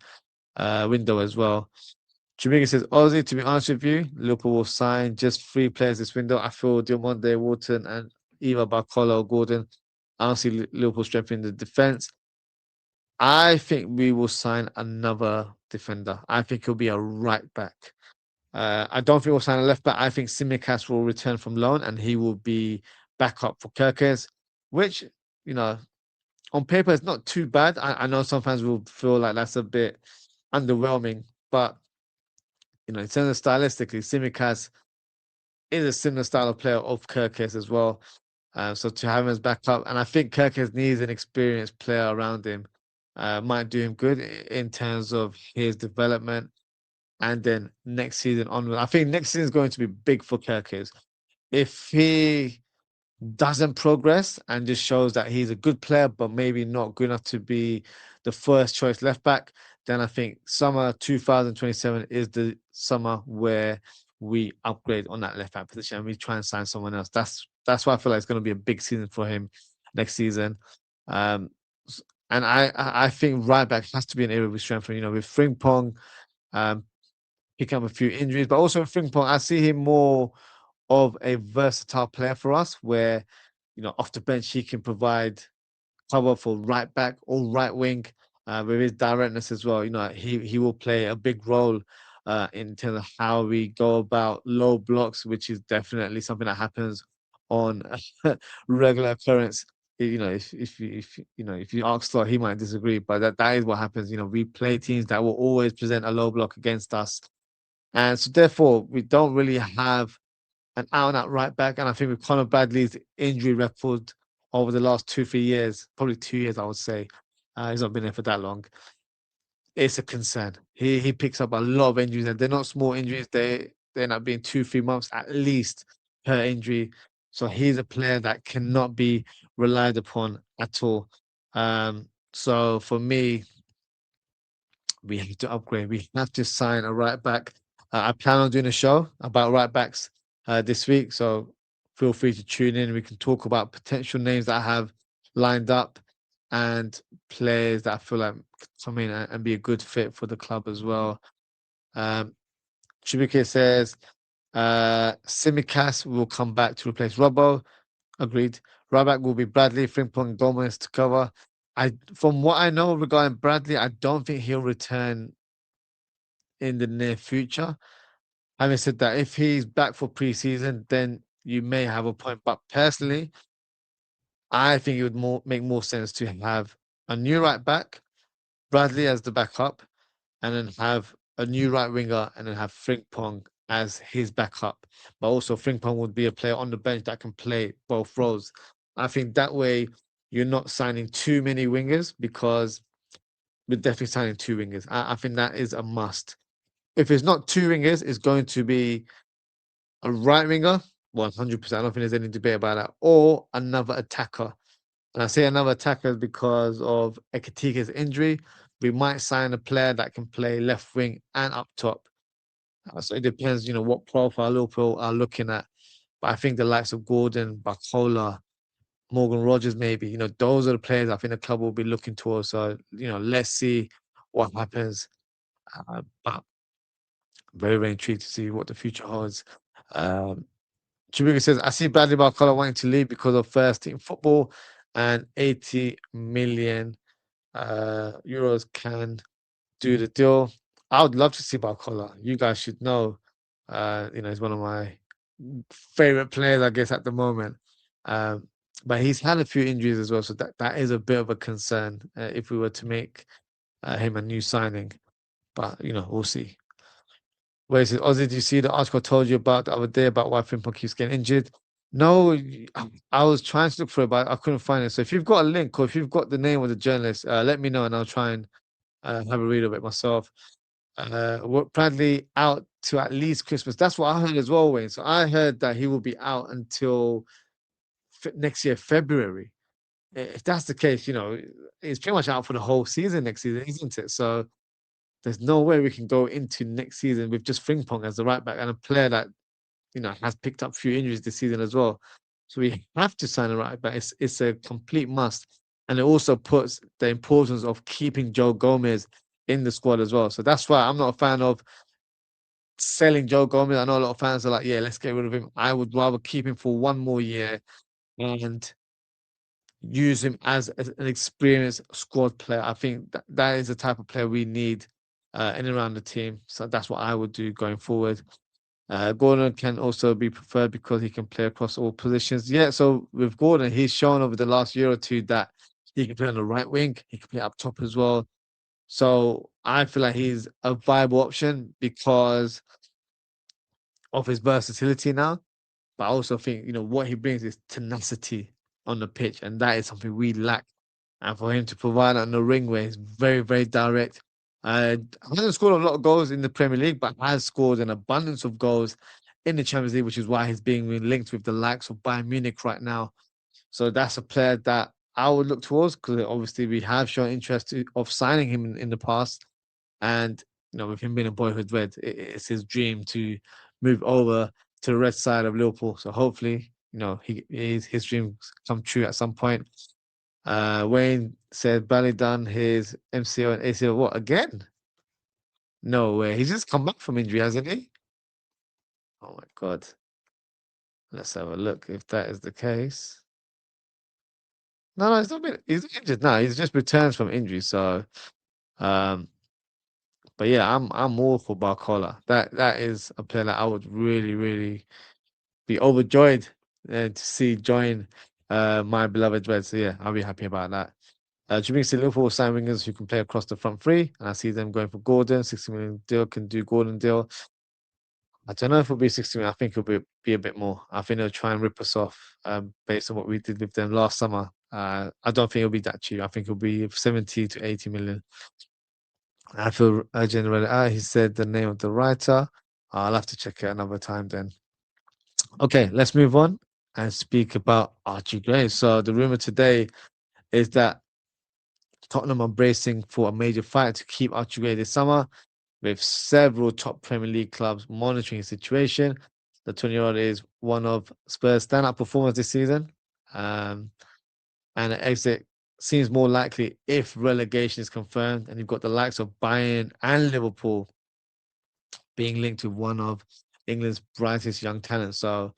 window as well. Jamaica says, Ozzy, to be honest with you, Liverpool will sign just 3 players this window. I feel Diomande, Wharton, and either Barcola or Gordon. I don't see Liverpool strengthening the defense. I think we will sign another defender. I think he'll be a right back. I don't think we'll sign a left back. I think Simicast will return from loan and he will be back up for Kirkes, which, you know, on paper is not too bad. I know some fans will feel like that's a bit underwhelming, but, in terms of stylistically, Simicast is a similar style of player of Kirkes as well. So to have him as backup, and I think Kirkes needs an experienced player around him. Might do him good in terms of his development. And then next season onward, I think next season is going to be big for Kirkes. If he doesn't progress and just shows that he's a good player, but maybe not good enough to be the first choice left back, then I think summer 2027 is the summer where we upgrade on that left back position and we try and sign someone else. That's why I feel like it's going to be a big season for him next season. And I think right back has to be an area we strengthen. With Frimpong, picking up a few injuries, but also Frimpong, I see him more of a versatile player for us, where off the bench he can provide cover for right back or right wing. with his directness as well. He will play a big role in terms of how we go about low blocks, which is definitely something that happens on regular occurrence. If you ask Slot, he might disagree, but that is what happens. We play teams that will always present a low block against us, and so therefore we don't really have an out and out right back. And I think with Conor Bradley's injury record over the last 2-3 years, probably 2 years, I would say, he's not been there for that long. It's a concern. He picks up a lot of injuries, and they're not small injuries. They end up being 2-3 months at least per injury. So he's a player that cannot be relied upon at all. So for me, we have to upgrade. We have to sign a right back. I plan on doing a show about right backs this week, so feel free to tune in. We can talk about potential names that I have lined up and players that I feel like could come in and be a good fit for the club as well. Um, Chibuke says Simicast will come back to replace Robbo. Agreed. Right back will be Bradley, Frimpong, Gomez to cover. From what I know regarding Bradley, I don't think he'll return in the near future. Having said that, if he's back for preseason, then you may have a point. But personally, I think it would make more sense to have a new right back, Bradley as the backup, and then have a new right winger, and then have Frimpong as his backup. But also, Frimpong would be a player on the bench that can play both roles. I think that way you're not signing too many wingers, because we're definitely signing two wingers. I think that is a must. If it's not two wingers, it's going to be a right winger, 100%. I don't think there's any debate about that, or another attacker. And I say another attacker because of Ekatike's injury. We might sign a player that can play left wing and up top. So it depends, what profile Liverpool are looking at. But I think the likes of Gordon, Barcola, Morgan Rogers, maybe, those are the players I think the club will be looking towards. So, let's see what happens. But very, very intrigued to see what the future holds. Chibuga says, I see Bradley Barcola wanting to leave because of first team football, and 80 million euros can do the deal. I would love to see Barcola. You guys should know. He's one of my favorite players, I guess, at the moment. But he's had a few injuries as well, so that is a bit of a concern if we were to make him a new signing. But we'll see. Wait, he says, Ozzy, do you see the article I told you about the other day about why Frimpong keeps getting injured? No, I was trying to look for it, but I couldn't find it. So if you've got a link, or if you've got the name of the journalist, let me know and I'll try and have a read of it myself. Bradley out to at least Christmas. That's what I heard as well, Wayne. So I heard that he will be out until next year, February. If that's the case, he's pretty much out for the whole season next season, isn't it? So there's no way we can go into next season with just Frimpong as the right back and a player that has picked up a few injuries this season as well. So we have to sign a right back. It's a complete must, and it also puts the importance of keeping Joe Gomez in the squad as well. So that's why I'm not a fan of selling Joe Gomez. I know a lot of fans are like, yeah, let's get rid of him. I would rather keep him for one more year and use him as an experienced squad player. I think that is the type of player we need in and around the team. So that's what I would do going forward. Gordon can also be preferred because he can play across all positions. Yeah, so with Gordon, he's shown over the last year or two that he can play on the right wing, he can play up top as well. So I feel like he's a viable option because of his versatility now. But I also think, what he brings is tenacity on the pitch, and that is something we lack. And for him to provide on the ring where he's very, very direct. Hasn't scored a lot of goals in the Premier League, but has scored an abundance of goals in the Champions League, which is why he's being linked with the likes of Bayern Munich right now. So that's a player that I would look towards, because obviously we have shown interest of signing him in the past. And, with him being a boyhood Red, it's his dream to move over to the red side of Liverpool. So hopefully, his dreams come true at some point. Wayne said Bally done his MCO and ACO. What, again? No way. He's just come back from injury, hasn't he? Oh my God. Let's have a look if that is the case. No, it's not been. He's injured now. He's just returned from injury. So, um, but yeah, I'm all for Barcola. That is a player that I would really, really be overjoyed to see join my beloved Reds. So yeah, I'll be happy about that. Do you think Liverpool will sign wingers who can play across the front three? And I see them going for Gordon. 60 million deal can do Gordon deal. I don't know if it'll be 60 million. I think it'll be a bit more. I think they'll try and rip us off based on what we did with them last summer. I don't think it'll be that cheap. I think it'll be 70 to 80 million. I feel General. He said the name of the writer. I'll have to check it another time then. Okay, let's move on and speak about Archie Gray. So the rumor today is that Tottenham are bracing for a major fight to keep Archie Gray this summer, with several top Premier League clubs monitoring his situation. The 20-year-old is one of Spurs' standout performers this season, um, and an exit seems more likely if relegation is confirmed. And you've got the likes of Bayern and Liverpool being linked to one of England's brightest young talents. So,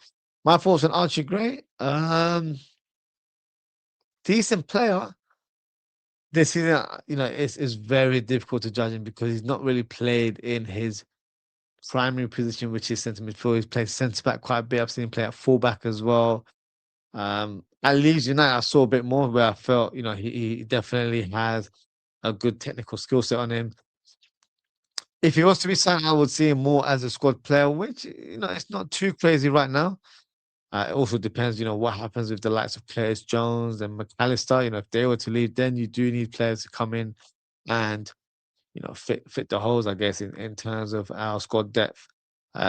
my thoughts on Archie Gray: decent player. This season, it's very difficult to judge him because he's not really played in his primary position, which is centre midfield. He's played centre back quite a bit. I've seen him play at full back as well. At Leeds United, I saw a bit more where I felt, he definitely has a good technical skill set on him. If he was to be signed, I would see him more as a squad player, which, it's not too crazy right now. It also depends, what happens with the likes of Curtis Jones and McAllister. If they were to leave, then you do need players to come in and fit the holes, I guess, in terms of our squad depth.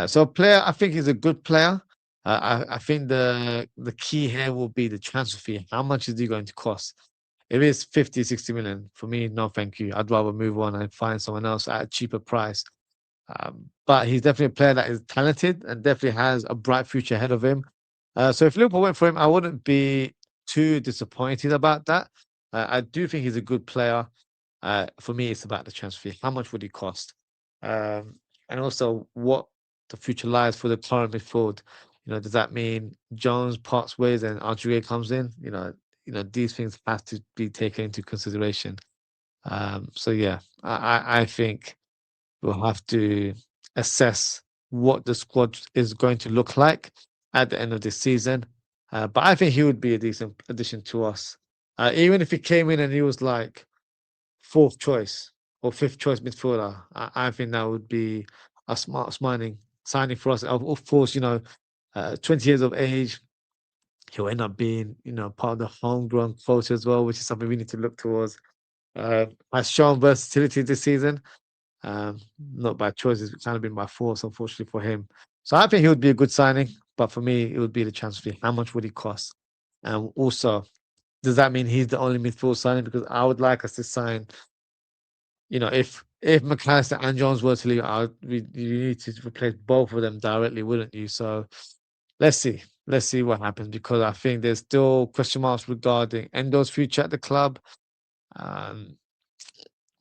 So a player, I think he's a good player. I think the key here will be the transfer fee. How much is he going to cost? If it's 50, 60 million, for me, no thank you. I'd rather move on and find someone else at a cheaper price. But he's definitely a player that is talented and definitely has a bright future ahead of him. So if Liverpool went for him, I wouldn't be too disappointed about that. I do think he's a good player. For me, it's about the transfer fee. How much would he cost? And also what the future lies for the current midfield. Does that mean Jones parts ways and Archie comes in? These things have to be taken into consideration. So yeah, I think we'll have to assess what the squad is going to look like at the end of this season. But I think he would be a decent addition to us. Even if he came in and he was like fourth choice or fifth choice midfielder, I think that would be a smart signing for us. Of course, 20 years of age, he'll end up being, part of the homegrown quota as well, which is something we need to look towards. Has shown versatility this season. Not by choice, it's kind of been by force, unfortunately for him. So I think he would be a good signing, but for me, it would be the transfer fee. How much would he cost? And also, does that mean he's the only midfield signing? Because I would like us to sign, if McAllister and Jones were to leave, you need to replace both of them directly, wouldn't you? So let's see. Let's see what happens because I think there's still question marks regarding Endo's future at the club. Um,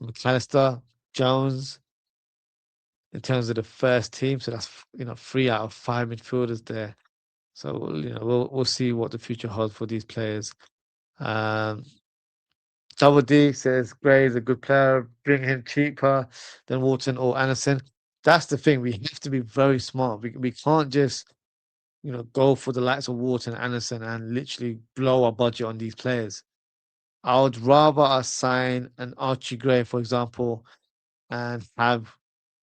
McAllister, Jones, in terms of the first team. So that's 3 out of 5 midfielders there. So we'll see what the future holds for these players. Um, Double D says Gray is a good player. Bring him cheaper than Wharton or Anderson. That's the thing. We have to be very smart. We can't just go for the likes of Wharton, Anderson, and literally blow our budget on these players. I would rather us sign an Archie Gray, for example, and have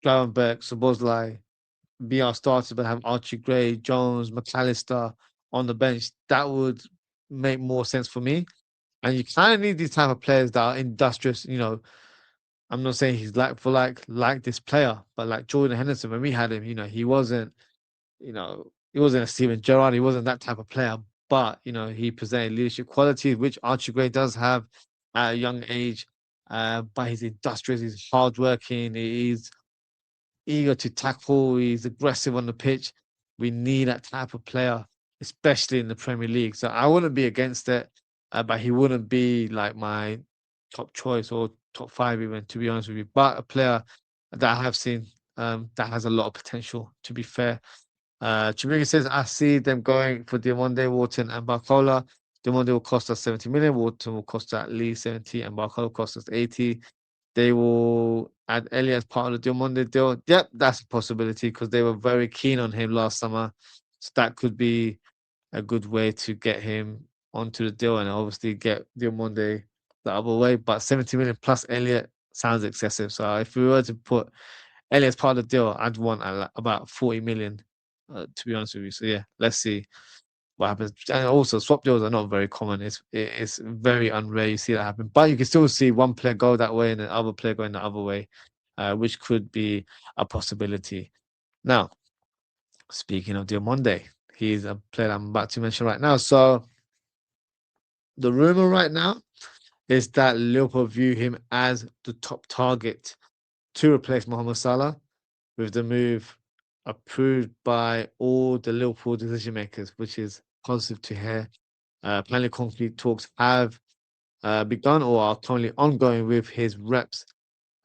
Gravenberg, Szoboszlai be our starters, but have Archie Gray, Jones, McAllister on the bench. That would make more sense for me. And you kind of need these type of players that are industrious. I'm not saying he's like for like this player, but like Jordan Henderson, when we had him, he wasn't a Steven Gerrard. He wasn't that type of player, but he presented leadership qualities, which Archie Gray does have at a young age. But he's industrious, he's hardworking, he's eager to tackle, he's aggressive on the pitch. We need that type of player, especially in the Premier League. So I wouldn't be against it, but he wouldn't be like my top choice or top 5 even, to be honest with you. But a player that I have seen that has a lot of potential, to be fair. Chimika says, I see them going for Diamonde, Wharton, and Barcola. Diomande will cost us 70 million. Waterton will cost at least 70, and Barcola will cost us 80. They will add Elliot as part of the Diomande deal. Yep, that's a possibility because they were very keen on him last summer. So that could be a good way to get him onto the deal and obviously get Diomande the other way. But 70 million plus Elliot sounds excessive. So if we were to put Elliot's part of the deal, I'd want about 40 million, to be honest with you. So yeah, let's see what happens. And also, swap deals are not very common. It's very unrare you see that happen. But you can still see one player go that way and the other player going the other way, which could be a possibility. Now, speaking of Diomande, he's a player I'm about to mention right now. So the rumor right now is that Liverpool view him as the top target to replace Mohamed Salah, with the move approved by all the Liverpool decision makers, which is positive to hear. Apparently, concrete talks have begun or are currently ongoing with his reps,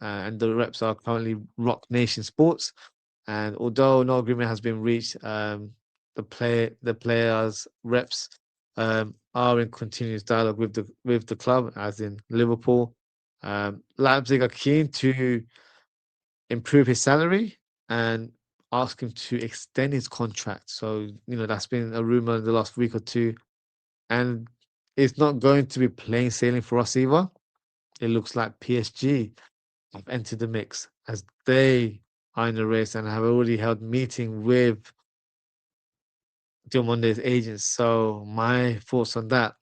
and the reps are currently Rock Nation Sports. And although no agreement has been reached, the players' reps are in continuous dialogue with the club, as in Liverpool. Leipzig are keen to improve his salary and ask him to extend his contract. So, that's been a rumor in the last week or two. And it's not going to be plain sailing for us either. It looks like PSG have entered the mix as they are in the race and have already held meeting with Diamonde's agents. So my thoughts on that,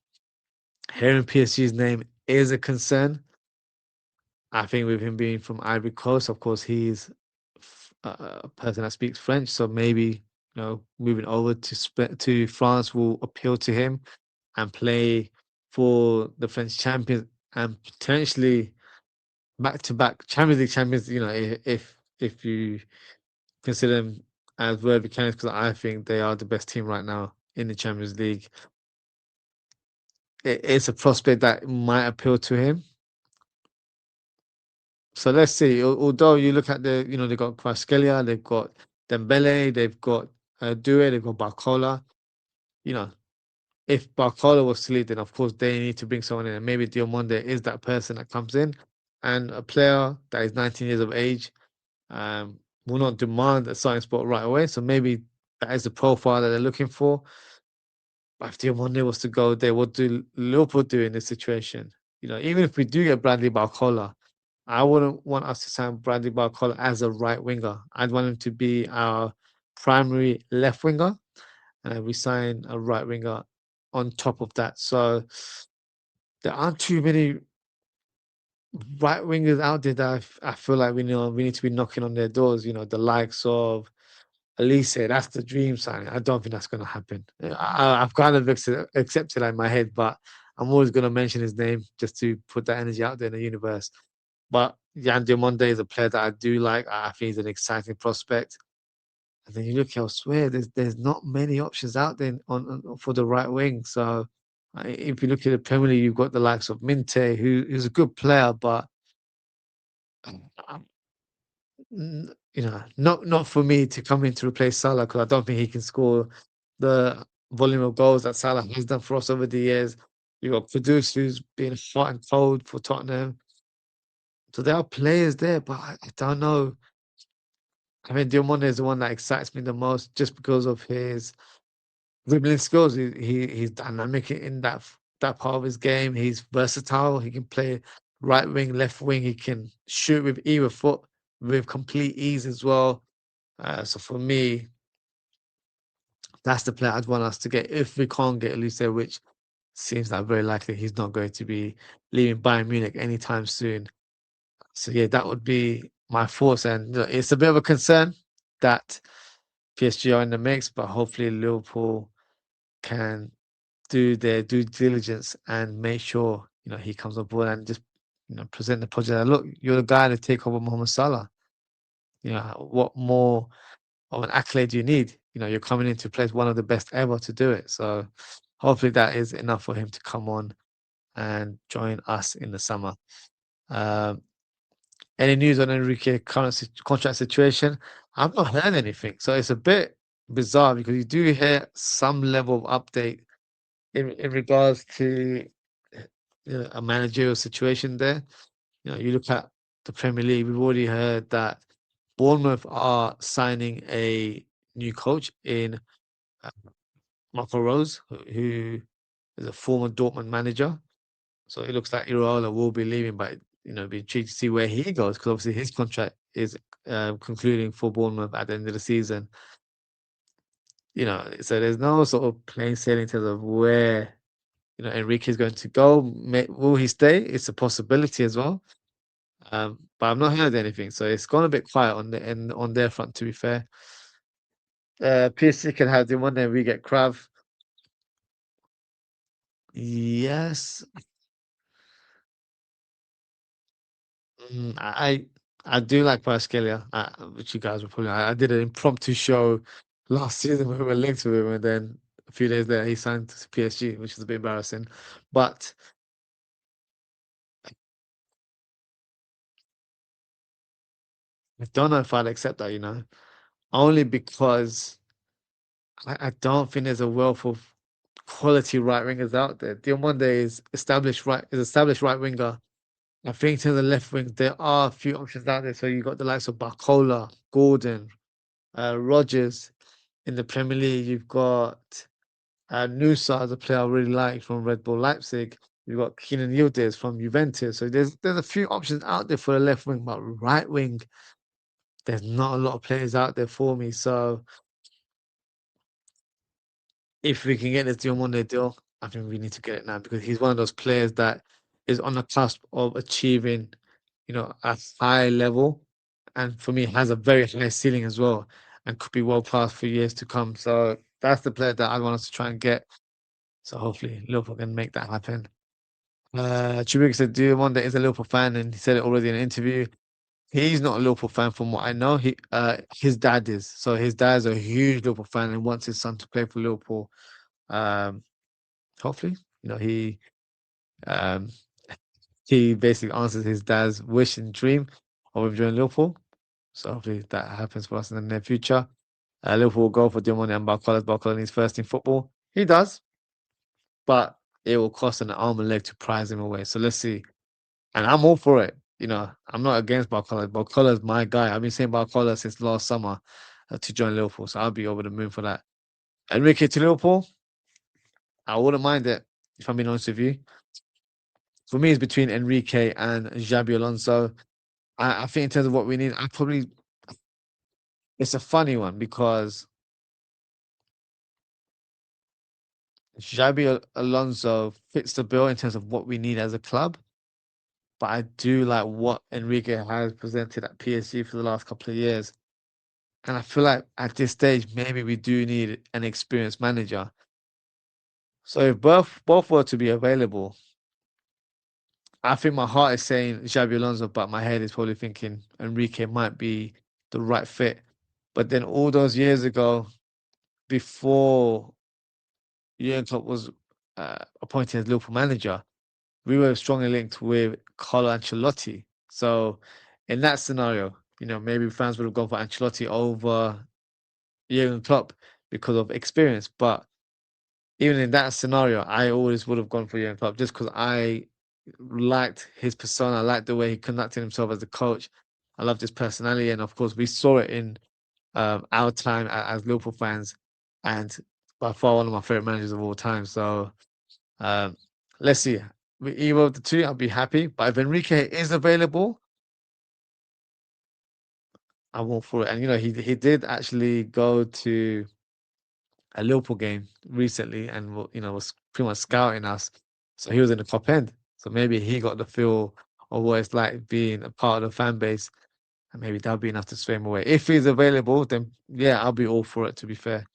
hearing PSG's name is a concern. I think with him being from Ivory Coast, of course, he's a person that speaks French, so maybe moving over to France will appeal to him and play for the French champions and potentially back-to-back Champions League champions. If you consider them as worthy candidates, because I think they are the best team right now in the Champions League. It's a prospect that might appeal to him. So let's see. Although you look at they've got Kvaratskhelia, they've got Dembele, they've got Doué, they've got Barcola. If Barcola was to leave, then of course they need to bring someone in, and maybe Diomande is that person that comes in, and a player that is 19 years of age will not demand a starting spot right away. So maybe that is the profile that they're looking for. But if Diomande was to go there, what do Liverpool do in this situation? Even if we do get Bradley Barcola, I wouldn't want us to sign Bradley Barcola as a right winger. I'd want him to be our primary left winger, and we sign a right winger on top of that. So there aren't too many right wingers out there that I feel like we need to be knocking on their doors. The likes of Elise. That's the dream signing. I don't think that's going to happen. I've kind of accepted that in my head, but I'm always going to mention his name just to put that energy out there in the universe. But Yan Diomande is a player that I do like. I think he's an exciting prospect. And then you look elsewhere, there's not many options out there on for the right wing. So if you look at the Premier League, you've got the likes of Minte, who's a good player, but um, not for me to come in to replace Salah, because I don't think he can score the volume of goals that Salah has done for us over the years. You've got Kudus, who's been hot and cold for Tottenham. So there are players there, but I don't know. I mean, Diomande is the one that excites me the most just because of his dribbling skills. He's dynamic in that part of his game. He's versatile. He can play right wing, left wing. He can shoot with either foot with complete ease as well. So for me, that's the player I'd want us to get if we can't get Elise, which seems like very likely he's not going to be leaving Bayern Munich anytime soon. So yeah, that would be my thoughts. And it's a bit of a concern that PSG are in the mix, but hopefully Liverpool can do their due diligence and make sure he comes on board and just present the project. Look, you're the guy to take over Mohamed Salah. What more of an accolade do you need? You're coming in to place one of the best ever to do it. So hopefully that is enough for him to come on and join us in the summer. Any news on Enrique current contract situation? I've not heard anything, so it's a bit bizarre because you do hear some level of update in regards to a managerial situation there. You look at the Premier League. We've already heard that Bournemouth are signing a new coach in uh, Marco Rose, who is a former Dortmund manager. So it looks like Iraola will be leaving, but be intrigued to see where he goes because obviously his contract is concluding for Bournemouth at the end of the season. So there's no sort of plain sailing in terms of where Enrique is going to go. Will he stay? It's a possibility as well. But I've not heard anything, so it's gone a bit quiet on their front. To be fair, PSG can have the one, then we get Krav. Yes, I do like Kvaratskhelia, which you guys will probably. I did an impromptu show last season where we were linked with him, and then a few days later he signed to PSG, which is a bit embarrassing. But I don't know if I'd accept that, only because I don't think there's a wealth of quality right wingers out there. Diomande is established right winger. I think to the left wing there are a few options out there. So you got the likes of Barcola, Gordon, Rogers in the Premier League. You've got Nusa as a player I really like from Red Bull Leipzig. You've got Keenan Yildiz from Juventus. So there's a few options out there for the left wing, but right wing, there's not a lot of players out there for me. So if we can get this Diomande deal, I think we need to get it now because he's one of those players that is on the cusp of achieving, a high level, and for me has a very high ceiling as well, and could be world class for years to come. So that's the player that I want us to try and get. So hopefully Liverpool can make that happen. Chibuk said Diomande is a Liverpool fan, and he said it already in an interview. He's not a Liverpool fan from what I know. His dad is. So his dad's a huge Liverpool fan and wants his son to play for Liverpool. Um, Hopefully, um, he basically answers his dad's wish and dream of him joining Liverpool. So hopefully that happens for us in the near future. Liverpool will go for Diomande and Barcola. Barcola needs first in football. He does, but it will cost an arm and leg to prize him away. So let's see. And I'm all for it. I'm not against Barcola. Barcola is my guy. I've been saying Barcola since last summer to join Liverpool. So I'll be over the moon for that. Enrique to Liverpool, I wouldn't mind it, if I'm being honest with you. For me, it's between Enrique and Xabi Alonso. I think in terms of what we need, it's a funny one because Xabi Alonso fits the bill in terms of what we need as a club. But I do like what Enrique has presented at PSG for the last couple of years. And I feel like at this stage, maybe we do need an experienced manager. So if both were to be available, I think my heart is saying Xabi Alonso, but my head is probably thinking Enrique might be the right fit. But then all those years ago, before Jurgen Klopp was appointed as Liverpool manager, we were strongly linked with Carlo Ancelotti. So in that scenario, maybe fans would have gone for Ancelotti over Jurgen Klopp because of experience. But even in that scenario, I always would have gone for Jurgen Klopp just because I liked his persona, I liked the way he conducted himself as a coach. I loved his personality, and of course, we saw it in our time as Liverpool fans, and by far one of my favorite managers of all time. So um, let's see. Either of the two, I'll be happy. But if Enrique is available, I want for it. And he did actually go to a Liverpool game recently, and was pretty much scouting us. So he was in the top end. So maybe he got the feel of what it's like being a part of the fan base, and maybe that'll be enough to sway him away. If he's available, then yeah, I'll be all for it. To be fair,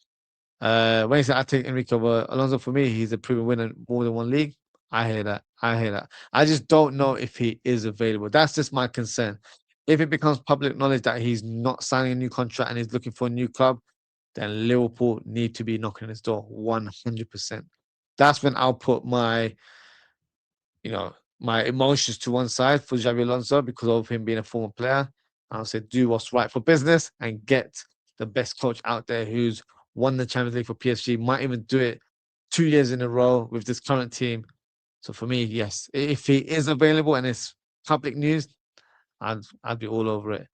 when he said I take Enrique over Alonso, for me, he's a proven winner in more than one league. I hear that. I hear that. I just don't know if he is available. That's just my concern. If it becomes public knowledge that he's not signing a new contract and he's looking for a new club, then Liverpool need to be knocking on his door 100%. That's when I'll put you know, my emotions to one side for Xabi Alonso because of him being a former player. I'll say do what's right for business and get the best coach out there who's won the Champions League for PSG. Might even do it 2 years in a row with this current team. So for me, yes, if he is available and it's public news, I'd be all over it.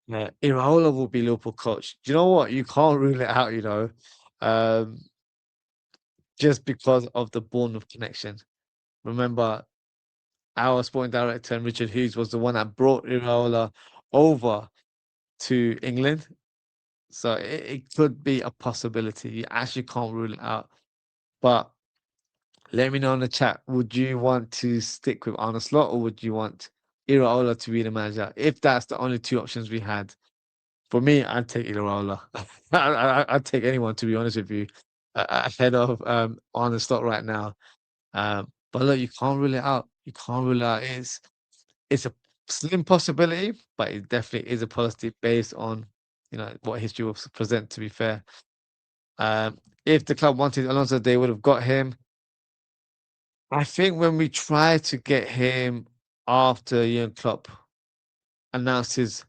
Yeah, Iraola will be Liverpool coach. Do you know what? You can't rule it out, um, just because of the Bournemouth connection. Remember, our sporting director and Richard Hughes was the one that brought Iraola over to England. So it could be a possibility. You actually can't rule it out. But let me know in the chat. Would you want to stick with Arne Slot or would you want Iraola to be the manager? If that's the only two options we had, for me, I'd take Iraola. I'd take anyone, to be honest with you, ahead of Arne Slot right now. But look, you can't rule it out. You can't rule it out. It's a slim possibility, but it definitely is a possibility based on what history will present. To be fair, if the club wanted Alonso, they would have got him. I think when we tried to get him after Jurgen Klopp announced his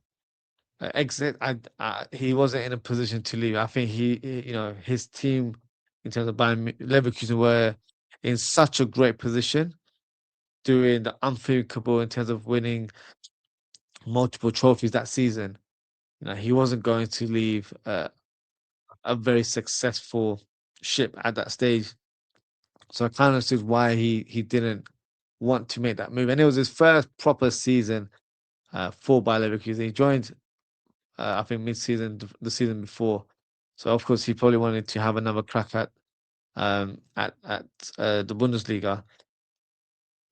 exit, he wasn't in a position to leave. I think his team in terms of Bayern Leverkusen were in such a great position, doing the unthinkable in terms of winning multiple trophies that season. He wasn't going to leave a very successful ship at that stage. So I kind of understood why he didn't want to make that move. And it was his first proper season for Bayer Leverkusen. He joined, I think, mid-season, the season before. So of course he probably wanted to have another crack at the Bundesliga.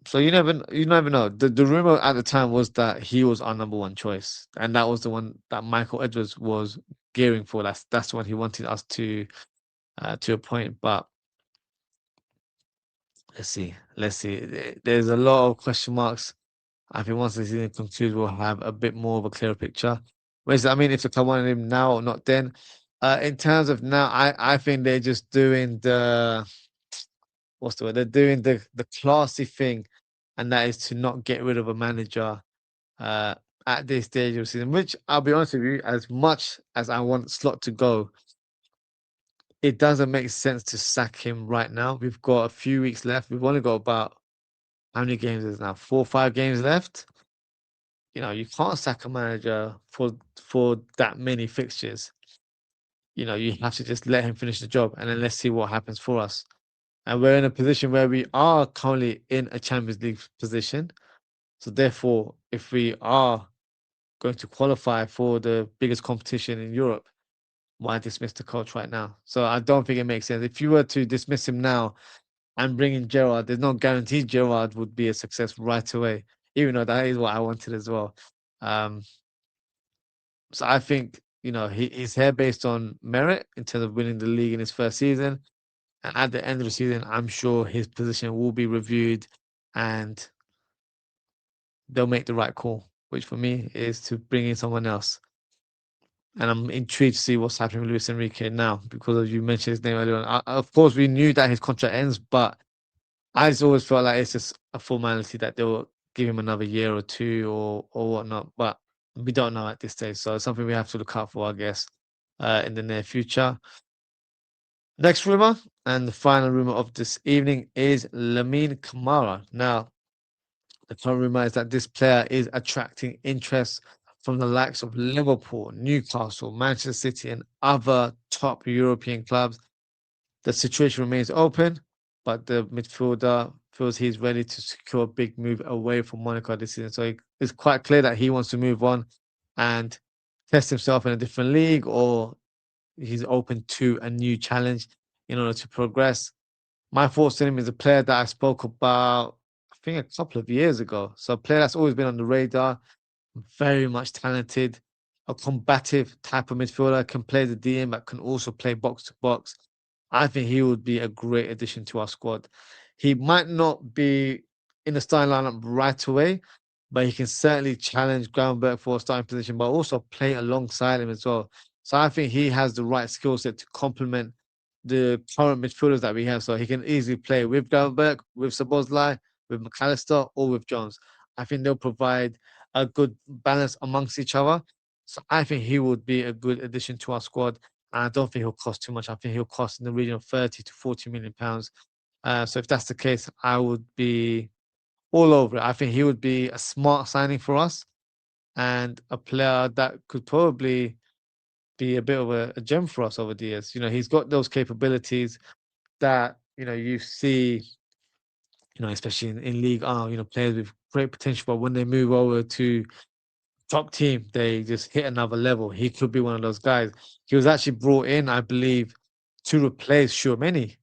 So you never know. The rumor at the time was that he was our number one choice, and that was the one that Michael Edwards was gearing for. That's what he wanted us to appoint. But let's see. There's a lot of question marks. I think once the season concludes, we'll have a bit more of a clearer picture. I mean, if they come on him now or not then. In terms of now, I think they're just doing what's the word? They're doing the classy thing, and that is to not get rid of a manager uh, at this stage of the season. Which I'll be honest with you, as much as I want Slot to go, it doesn't make sense to sack him right now. We've got a few weeks left. We've only got about how many games is now? 4 or 5 games left. You can't sack a manager for that many fixtures. You have to just let him finish the job, and then let's see what happens for us. And we're in a position where we are currently in a Champions League position. So therefore, if we are going to qualify for the biggest competition in Europe, why dismiss the coach right now? So I don't think it makes sense. If you were to dismiss him now and bring in Gerrard, there's no guarantee Gerrard would be a success right away, even though that is what I wanted as well. So I think, he's here based on merit in terms of winning the league in his first season. And at the end of the season, I'm sure his position will be reviewed and they'll make the right call, which for me is to bring in someone else. And I'm intrigued to see what's happening with Luis Enrique now because as you mentioned his name earlier on. Of course, we knew that his contract ends, but I just always felt like it's just a formality that they'll give him another year or two or whatnot. But we don't know at this stage. So it's something we have to look out for, I guess, in the near future. Next rumor and the final rumor of this evening is Lamine Camara. Now, the current rumor is that this player is attracting interest from the likes of Liverpool, Newcastle, Manchester City, and other top European clubs. The situation remains open, but the midfielder feels he's ready to secure a big move away from Monaco this season. So it's quite clear that he wants to move on and test himself in a different league, or he's open to a new challenge in order to progress. My thoughts on him is a player that I spoke about, I think, a couple of years ago. So a player that's always been on the radar, very much talented, a combative type of midfielder, can play the DM, but can also play box to box. I think he would be a great addition to our squad. He might not be in the starting lineup right away, but he can certainly challenge Gravenberch for a starting position, but also play alongside him as well. So I think he has the right skill set to complement the current midfielders that we have. So he can easily play with Gravenberch, with Szoboszlai, with McAllister, or with Jones. I think they'll provide a good balance amongst each other. So I think he would be a good addition to our squad. I don't think he'll cost too much. I think he'll cost in the region of 30 to 40 million pounds. So if that's the case, I would be all over it. I think he would be a smart signing for us and a player that could probably be a bit of a gem for us over the years. He's got those capabilities that, you see, especially in League R, players with great potential, but when they move over to top team, they just hit another level. He could be one of those guys. He was actually brought in, I believe, to replace Tchouaméni.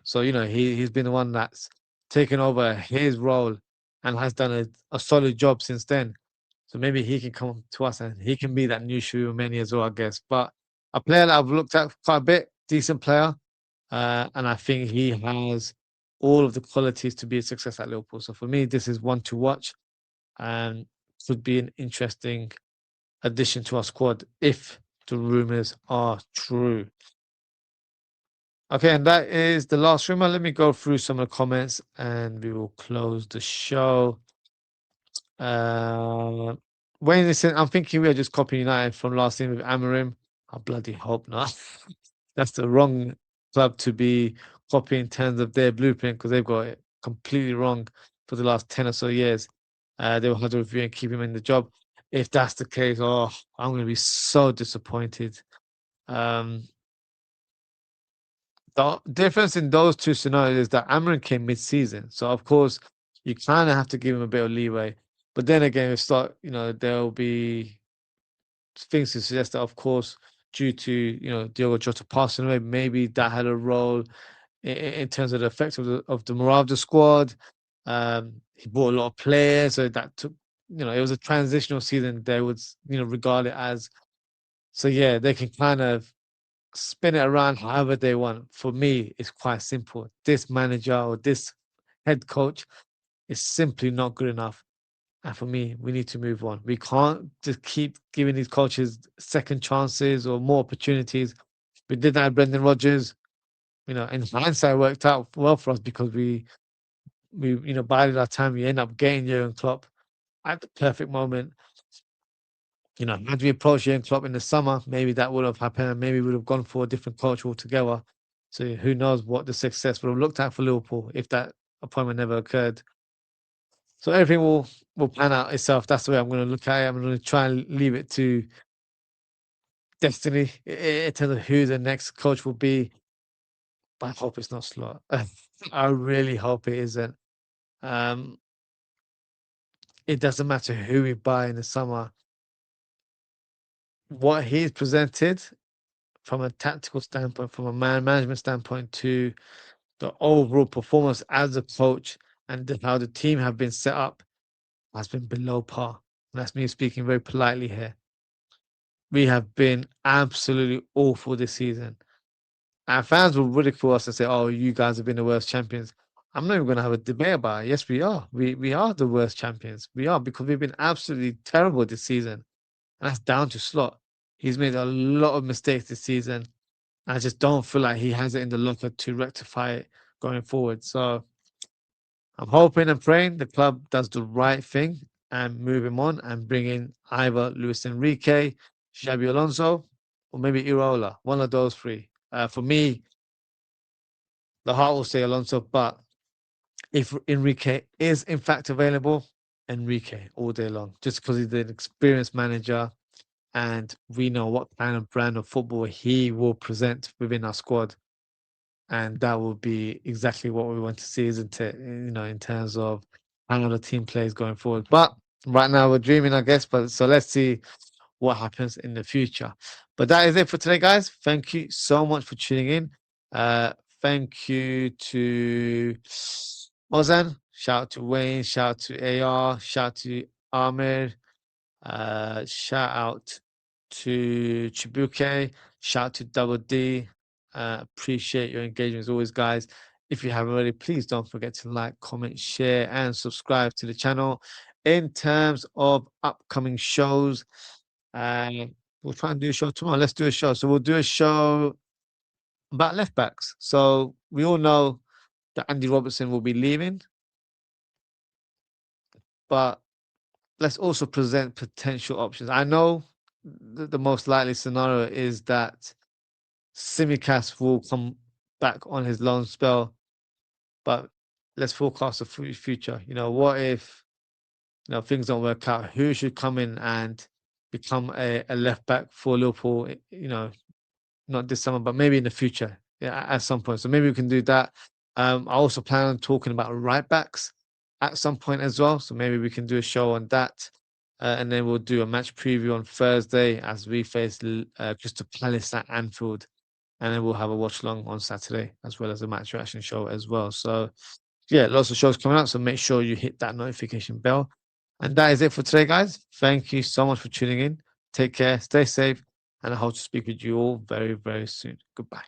So, he's been the one that's taken over his role and has done a solid job since then. So maybe he can come to us and he can be that new Tchouaméni as well, I guess. But a player that I've looked at quite a bit, decent player. And I think he has all of the qualities to be a success at Liverpool. So for me, this is one to watch and could be an interesting addition to our squad if the rumors are true. Okay, and that is the last rumor. Let me go through some of the comments and we will close the show. Wayne is saying, I'm thinking we are just copying United from last season with Amarim. I bloody hope not. That's the wrong club to be copying in terms of their blueprint because they've got it completely wrong for the last 10 or so years. They will have to review and keep him in the job. If that's the case, I'm going to be so disappointed. The difference in those two scenarios is that Amarin came mid-season, so of course you kind of have to give him a bit of leeway. But then again, there'll be things to suggest that, of course, due to Diogo Jota passing away, maybe that had a role in terms of the effect of the morale of the squad. He bought a lot of players, so that took it was a transitional season. They would regard it as. So yeah, they can kind of spin it around however they want. For me, it's quite simple. This manager or this head coach is simply not good enough. And for me, we need to move on. We can't just keep giving these coaches second chances or more opportunities. We did that at Brendan Rodgers. In hindsight, worked out well for us because we bided our time. We end up getting Jurgen Klopp at the perfect moment. Had we approached Jurgen Klopp in the summer, maybe that would have happened and maybe we would have gone for a different coach altogether. So who knows what the success would have looked at for Liverpool if that appointment never occurred. So everything will pan out itself. That's the way I'm going to look at it. I'm going to try and leave it to destiny in terms of who the next coach will be. But I hope it's not Slot. I really hope it isn't. It doesn't matter who we buy in the summer. What he's presented from a tactical standpoint, from a management standpoint, to the overall performance as a coach and how the team have been set up has been below par. And that's me speaking very politely here. We have been absolutely awful this season. Our fans will ridicule us and say, "Oh, you guys have been the worst champions." I'm not even going to have a debate about it. Yes, we are. We are the worst champions. We are because we've been absolutely terrible this season. And that's down to Slot. He's made a lot of mistakes this season. I just don't feel like he has it in the locker to rectify it going forward. So I'm hoping and praying the club does the right thing and move him on and bring in either Luis Enrique, Xabi Alonso, or maybe Iraola. One of those three. For me, the heart will say Alonso, but if Enrique is in fact available, Enrique all day long, just because he's an experienced manager and we know what kind of brand of football he will present within our squad. And that will be exactly what we want to see, isn't it? In terms of how the team plays going forward. But right now we're dreaming, I guess. But so let's see what happens in the future. But that is it for today, guys. Thank you so much for tuning in. Thank you to Ozan. Shout out to Wayne. Shout out to AR. Shout out to Ahmed. Shout out to Chibuke. Shout out to Double D. Appreciate your engagement as always, guys. If you haven't already, please don't forget to like, comment, share, and subscribe to the channel. In terms of upcoming shows, we'll try and do a show tomorrow. Let's do a show. So we'll do a show about left backs. So we all know that Andy Robertson will be leaving, but let's also present potential options. I know the most likely scenario is that Simicast will come back on his loan spell, but let's forecast the future. What if things don't work out? Who should come in and become a left back for Liverpool? Not this summer, but maybe in the future, yeah, at some point. So maybe we can do that. I also plan on talking about right backs at some point as well. So maybe we can do a show on that. And then we'll do a match preview on Thursday as we face Crystal Palace at Anfield. And then we'll have a watch along on Saturday, as well as a match reaction show as well. So, yeah, lots of shows coming up. So make sure you hit that notification bell. And that is it for today, guys. Thank you so much for tuning in. Take care, stay safe, and I hope to speak with you all very, very soon. Goodbye.